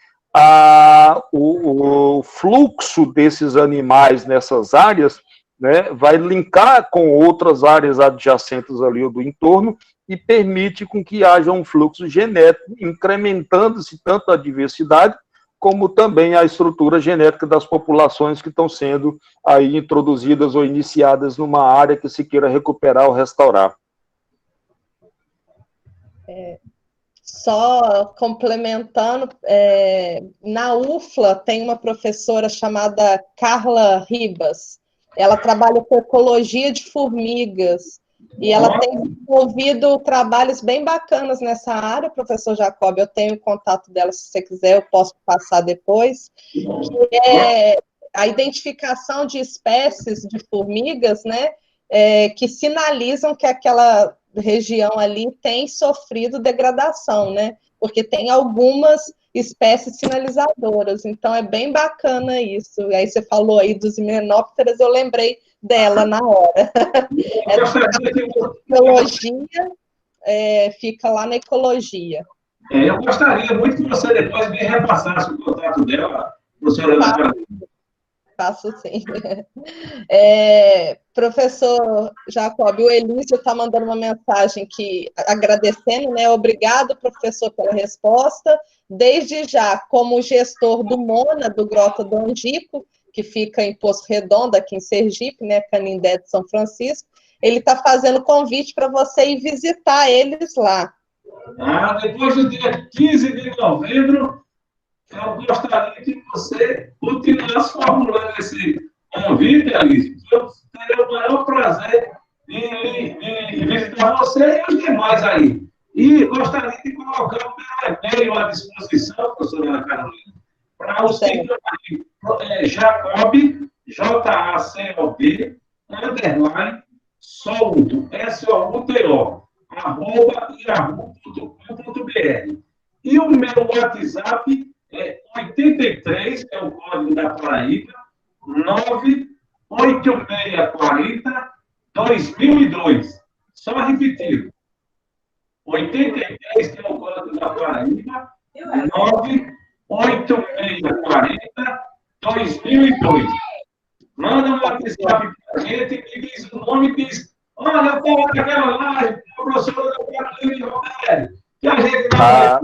o fluxo desses animais nessas áreas, né, vai linkar com outras áreas adjacentes ali ou do entorno e permite com que haja um fluxo genético, incrementando-se tanto a diversidade como também a estrutura genética das populações que estão sendo aí introduzidas ou iniciadas numa área que se queira recuperar ou restaurar. Só complementando, na UFLA tem uma professora chamada Carla Ribas, ela trabalha com ecologia de formigas, e ela tem desenvolvido trabalhos bem bacanas nessa área, professor Jacob, eu tenho o contato dela, se você quiser, eu posso passar depois, que é a identificação de espécies de formigas, né, que sinalizam que aquela região ali tem sofrido degradação, né, porque tem algumas espécies sinalizadoras, então é bem bacana isso. Aí você falou aí dos himenópteras, eu lembrei dela na hora. Ecologia, fica lá na ecologia. Eu gostaria muito que você depois me repassasse o contato dela, professora Ana Carolina. Faço sim. Professor Jacob, o Elísio está mandando uma mensagem agradecendo, né? Obrigado, professor, pela resposta. Desde já, como gestor do MONA, do Grota do Angico, que fica em Poço Redondo, aqui em Sergipe, né? Canindé de São Francisco, ele está fazendo convite para você ir visitar eles lá. Depois do dia 15 de novembro, eu gostaria que você continuasse formulando esse convite, Alice. Eu teria o maior prazer de visitar você e os demais aí. E gostaria de colocar o meu e-mail à disposição, professora Ana Carolina, para o seguinte, Jacob, Jacob, _ Souto, SOUTO, @yahoo.com.br. E o meu WhatsApp é 83, que é o código da Paraíba, 98640-2002. Só repetir. 83, que é o código da Paraíba, 98640-2002. Manda um WhatsApp para a gente e diz o nome e diz: olha, eu estou naquela live, o professor Carolina Roberto, que a gente vai.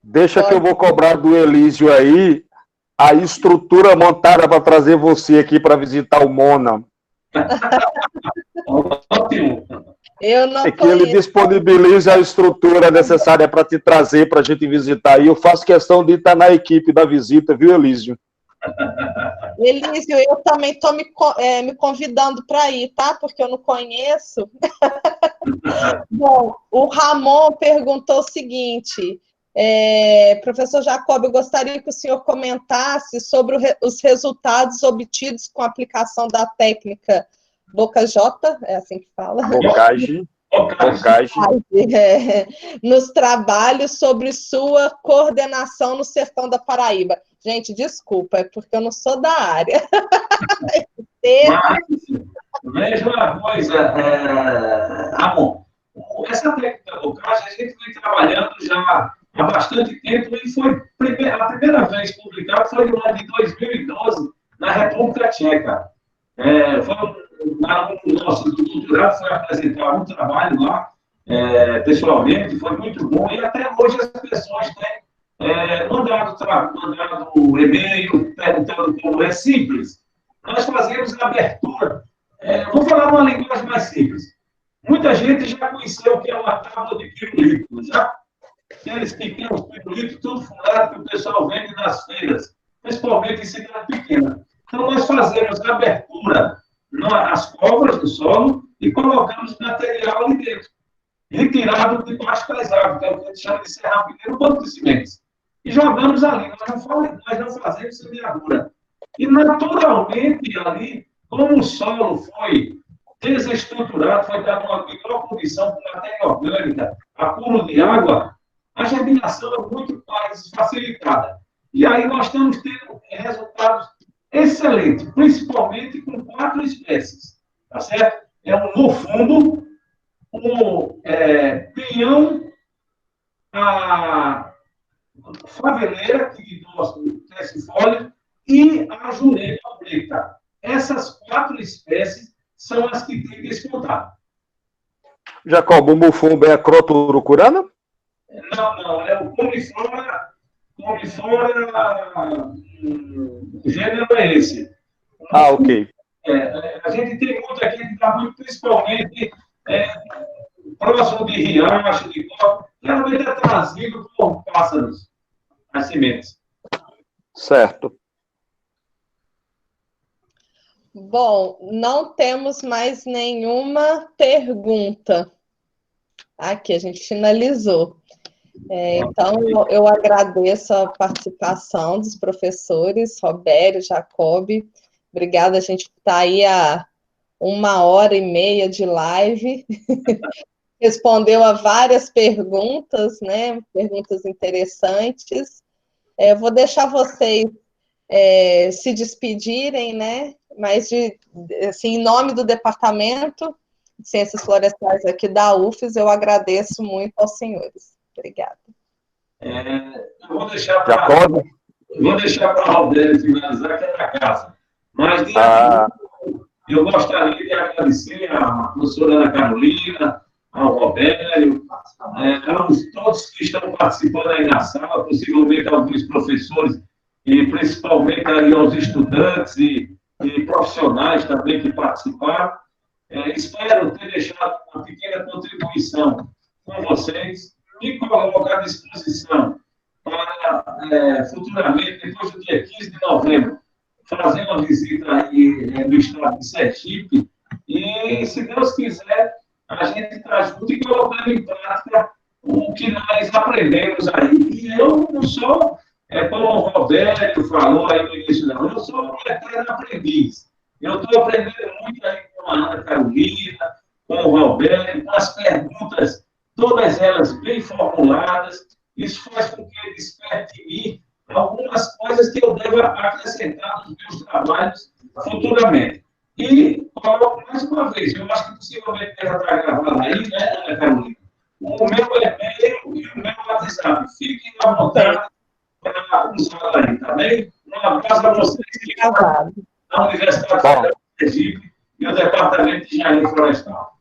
Deixa que eu vou cobrar do Elísio aí a estrutura montada para trazer você aqui para visitar o MONA. Ótimo. Eu não que ele disponibilize a estrutura necessária para te trazer, para a gente visitar. E eu faço questão de estar na equipe da visita, viu, Elísio? Elísio, eu também estou me convidando para ir, tá? Porque eu não conheço. Bom, o Ramon perguntou o seguinte: professor Jacob, eu gostaria que o senhor comentasse sobre os resultados obtidos com a aplicação da técnica Bocajota, é assim que fala? Bocage. Nos trabalhos sobre sua coordenação no sertão da Paraíba. Gente, desculpa, é porque eu não sou da área. Veja uma coisa, Ramon. Essa técnica bocage a gente vem trabalhando já há bastante tempo e foi a primeira vez publicada foi no ano de 2012 na República Tcheca. O nosso doutorado foi apresentar um trabalho lá, pessoalmente, foi muito bom, e até hoje as pessoas têm mandado e-mail perguntando como é simples. Nós fazemos a abertura, vou falar uma linguagem mais simples. Muita gente já conheceu o que é uma tábua de pirulito, já? Aqueles pequenos pirulitos, tudo furado que o pessoal vende nas feiras, principalmente em cidade pequena. Então, nós fazemos a abertura nas covas do solo e colocamos material ali dentro, retirado de baixo das árvores, que é o que a gente chama de serrapilheiro, banco de sementes. E jogamos ali, nós não fazemos semeadura. E, naturalmente, ali, como o solo foi desestruturado, foi dado uma melhor condição com matéria orgânica, acúmulo de água, a germinação é muito mais facilitada. E aí nós estamos tendo resultados excelentes, principalmente com 4 espécies. Tá certo? É um mofundo, pinhão, a faveleira, que cresce folha, e a jurema preta. Essas 4 espécies são as que têm despontado. Jacobo, o mufumbo é a croturucurana? Não, é o comiflora, o gênero é esse. Ok. A gente tem muito aqui, que está muito principalmente próximo de riacho, de copo, geralmente é trazido por pássaros, as sementes. Certo. Bom, não temos mais nenhuma pergunta. Aqui, a gente finalizou. Então, eu agradeço a participação dos professores Robério, Jacob. Obrigada, a gente está aí há 1h30 de live. Respondeu a várias perguntas, né? Perguntas interessantes. Vou deixar vocês se despedirem, né? Mas, assim, em nome do Departamento de Ciências Florestais aqui da UFES, eu agradeço muito aos senhores. Obrigada. Eu vou deixar para a Robério finalizar, que é da casa. Mas, eu gostaria de agradecer à professora Ana Carolina, ao Robério, a todos que estão participando aí na sala, possivelmente alguns professores, e principalmente aí aos estudantes e profissionais também que participaram. Espero ter deixado uma pequena contribuição com vocês, me coloco à disposição para, futuramente, depois do dia 15 de novembro, fazer uma visita aí no estado de Sergipe e, se Deus quiser, a gente está junto e colocando em prática o que nós aprendemos aí. E eu não sou, como o Roberto falou aí no início da aula, eu sou um eterno aprendiz. Eu estou aprendendo muito aí com a Ana Carolina, com o Roberto, com as perguntas, todas elas bem formuladas. Isso faz com que desperte em mim algumas coisas que eu devo acrescentar nos meus trabalhos futuramente. E coloco mais uma vez, eu acho que possivelmente deve estar gravado aí, né, Ana Carolina? O meu e-mail e o meu WhatsApp. Fiquem à vontade para usar aí, tá bem? Um abraço a vocês que estão na Universidade Federal de Sergipe e o Departamento de Engenharia Florestal.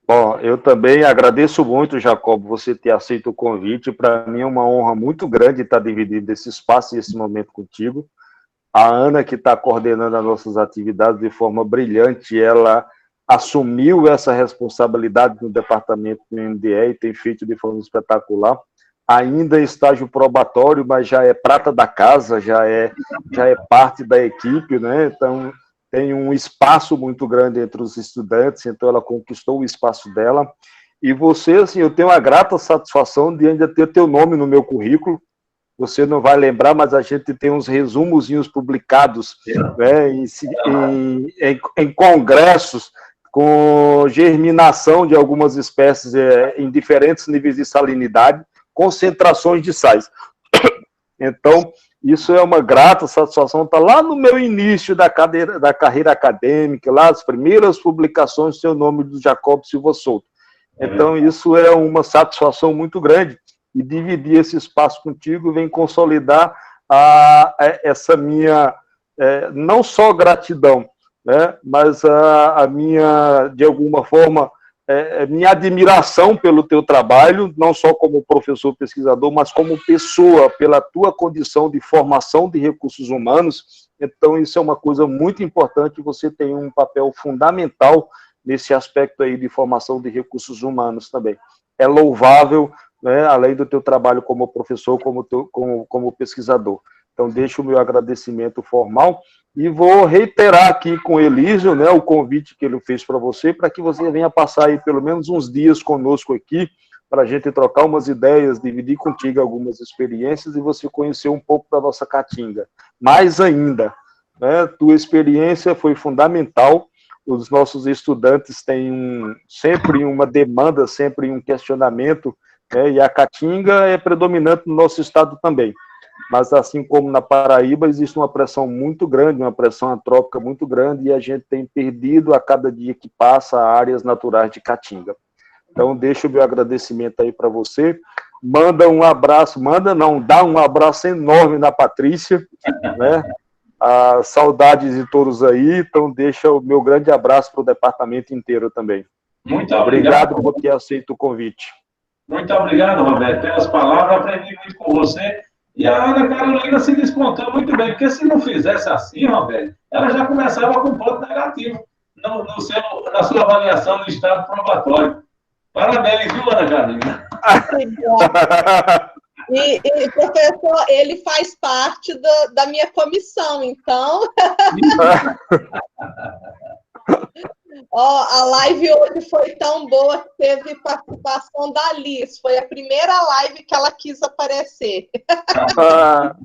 Bom, eu também agradeço muito, Jacobo, você ter aceito o convite. Para mim é uma honra muito grande estar dividindo esse espaço e esse momento contigo. A Ana, que está coordenando as nossas atividades de forma brilhante, ela assumiu essa responsabilidade no departamento do MDE e tem feito de forma espetacular. Ainda em estágio probatório, mas já é prata da casa, já é parte da equipe, né? Então, tem um espaço muito grande entre os estudantes, então ela conquistou o espaço dela. E você, assim, eu tenho a grata satisfação de ainda ter teu nome no meu currículo. Você não vai lembrar, mas a gente tem uns resumozinhos publicados, né, em congressos com germinação de algumas espécies em diferentes níveis de salinidade, concentrações de sais. Então, isso é uma grata satisfação, está lá no meu início da carreira acadêmica, lá as primeiras publicações, seu nome do Jacob Silva Souto. Então, isso é uma satisfação muito grande, e dividir esse espaço contigo vem consolidar essa minha, não só gratidão, né, mas a minha, de alguma forma, minha admiração pelo teu trabalho, não só como professor pesquisador, mas como pessoa, pela tua condição de formação de recursos humanos. Então, isso é uma coisa muito importante, você tem um papel fundamental nesse aspecto aí de formação de recursos humanos também. É louvável, né, além do teu trabalho como professor, como pesquisador. Então, deixo o meu agradecimento formal e vou reiterar aqui com o Elísio, né, o convite que ele fez para você, para que você venha passar aí pelo menos uns dias conosco aqui, para a gente trocar umas ideias, dividir contigo algumas experiências e você conhecer um pouco da nossa Caatinga. Mais ainda, né, tua experiência foi fundamental. Os nossos estudantes têm sempre uma demanda, sempre um questionamento, né, e a Caatinga é predominante no nosso estado também. Mas, assim como na Paraíba, existe uma pressão muito grande, uma pressão antrópica muito grande, e a gente tem perdido a cada dia que passa áreas naturais de Caatinga. Então, deixo o meu agradecimento aí para você. Manda um abraço, dá um abraço enorme na Patrícia, né? Saudades de todos aí, então deixa o meu grande abraço para o departamento inteiro também. Muito obrigado por ter aceito o convite. Muito obrigado, Roberto, pelas palavras, aprendi muito com você. E a Ana Carolina se despontou muito bem, porque se não fizesse assim, Roberto, ela já começava com ponto negativo na sua avaliação do estado probatório. Parabéns, viu, Ana Carolina? E professor, ele faz parte da minha comissão, então... A live hoje foi tão boa que teve participação da Liz. Foi a primeira live que ela quis aparecer. Tá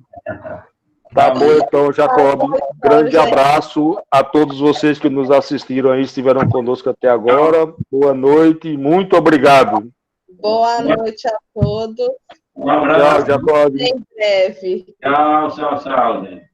bom, então, Jacob. Grande abraço a todos vocês que nos assistiram aí, estiveram conosco até agora. Boa noite e muito obrigado. Boa noite a todos. Um abraço. Tchau, Jacob. Em breve. Tchau, gente.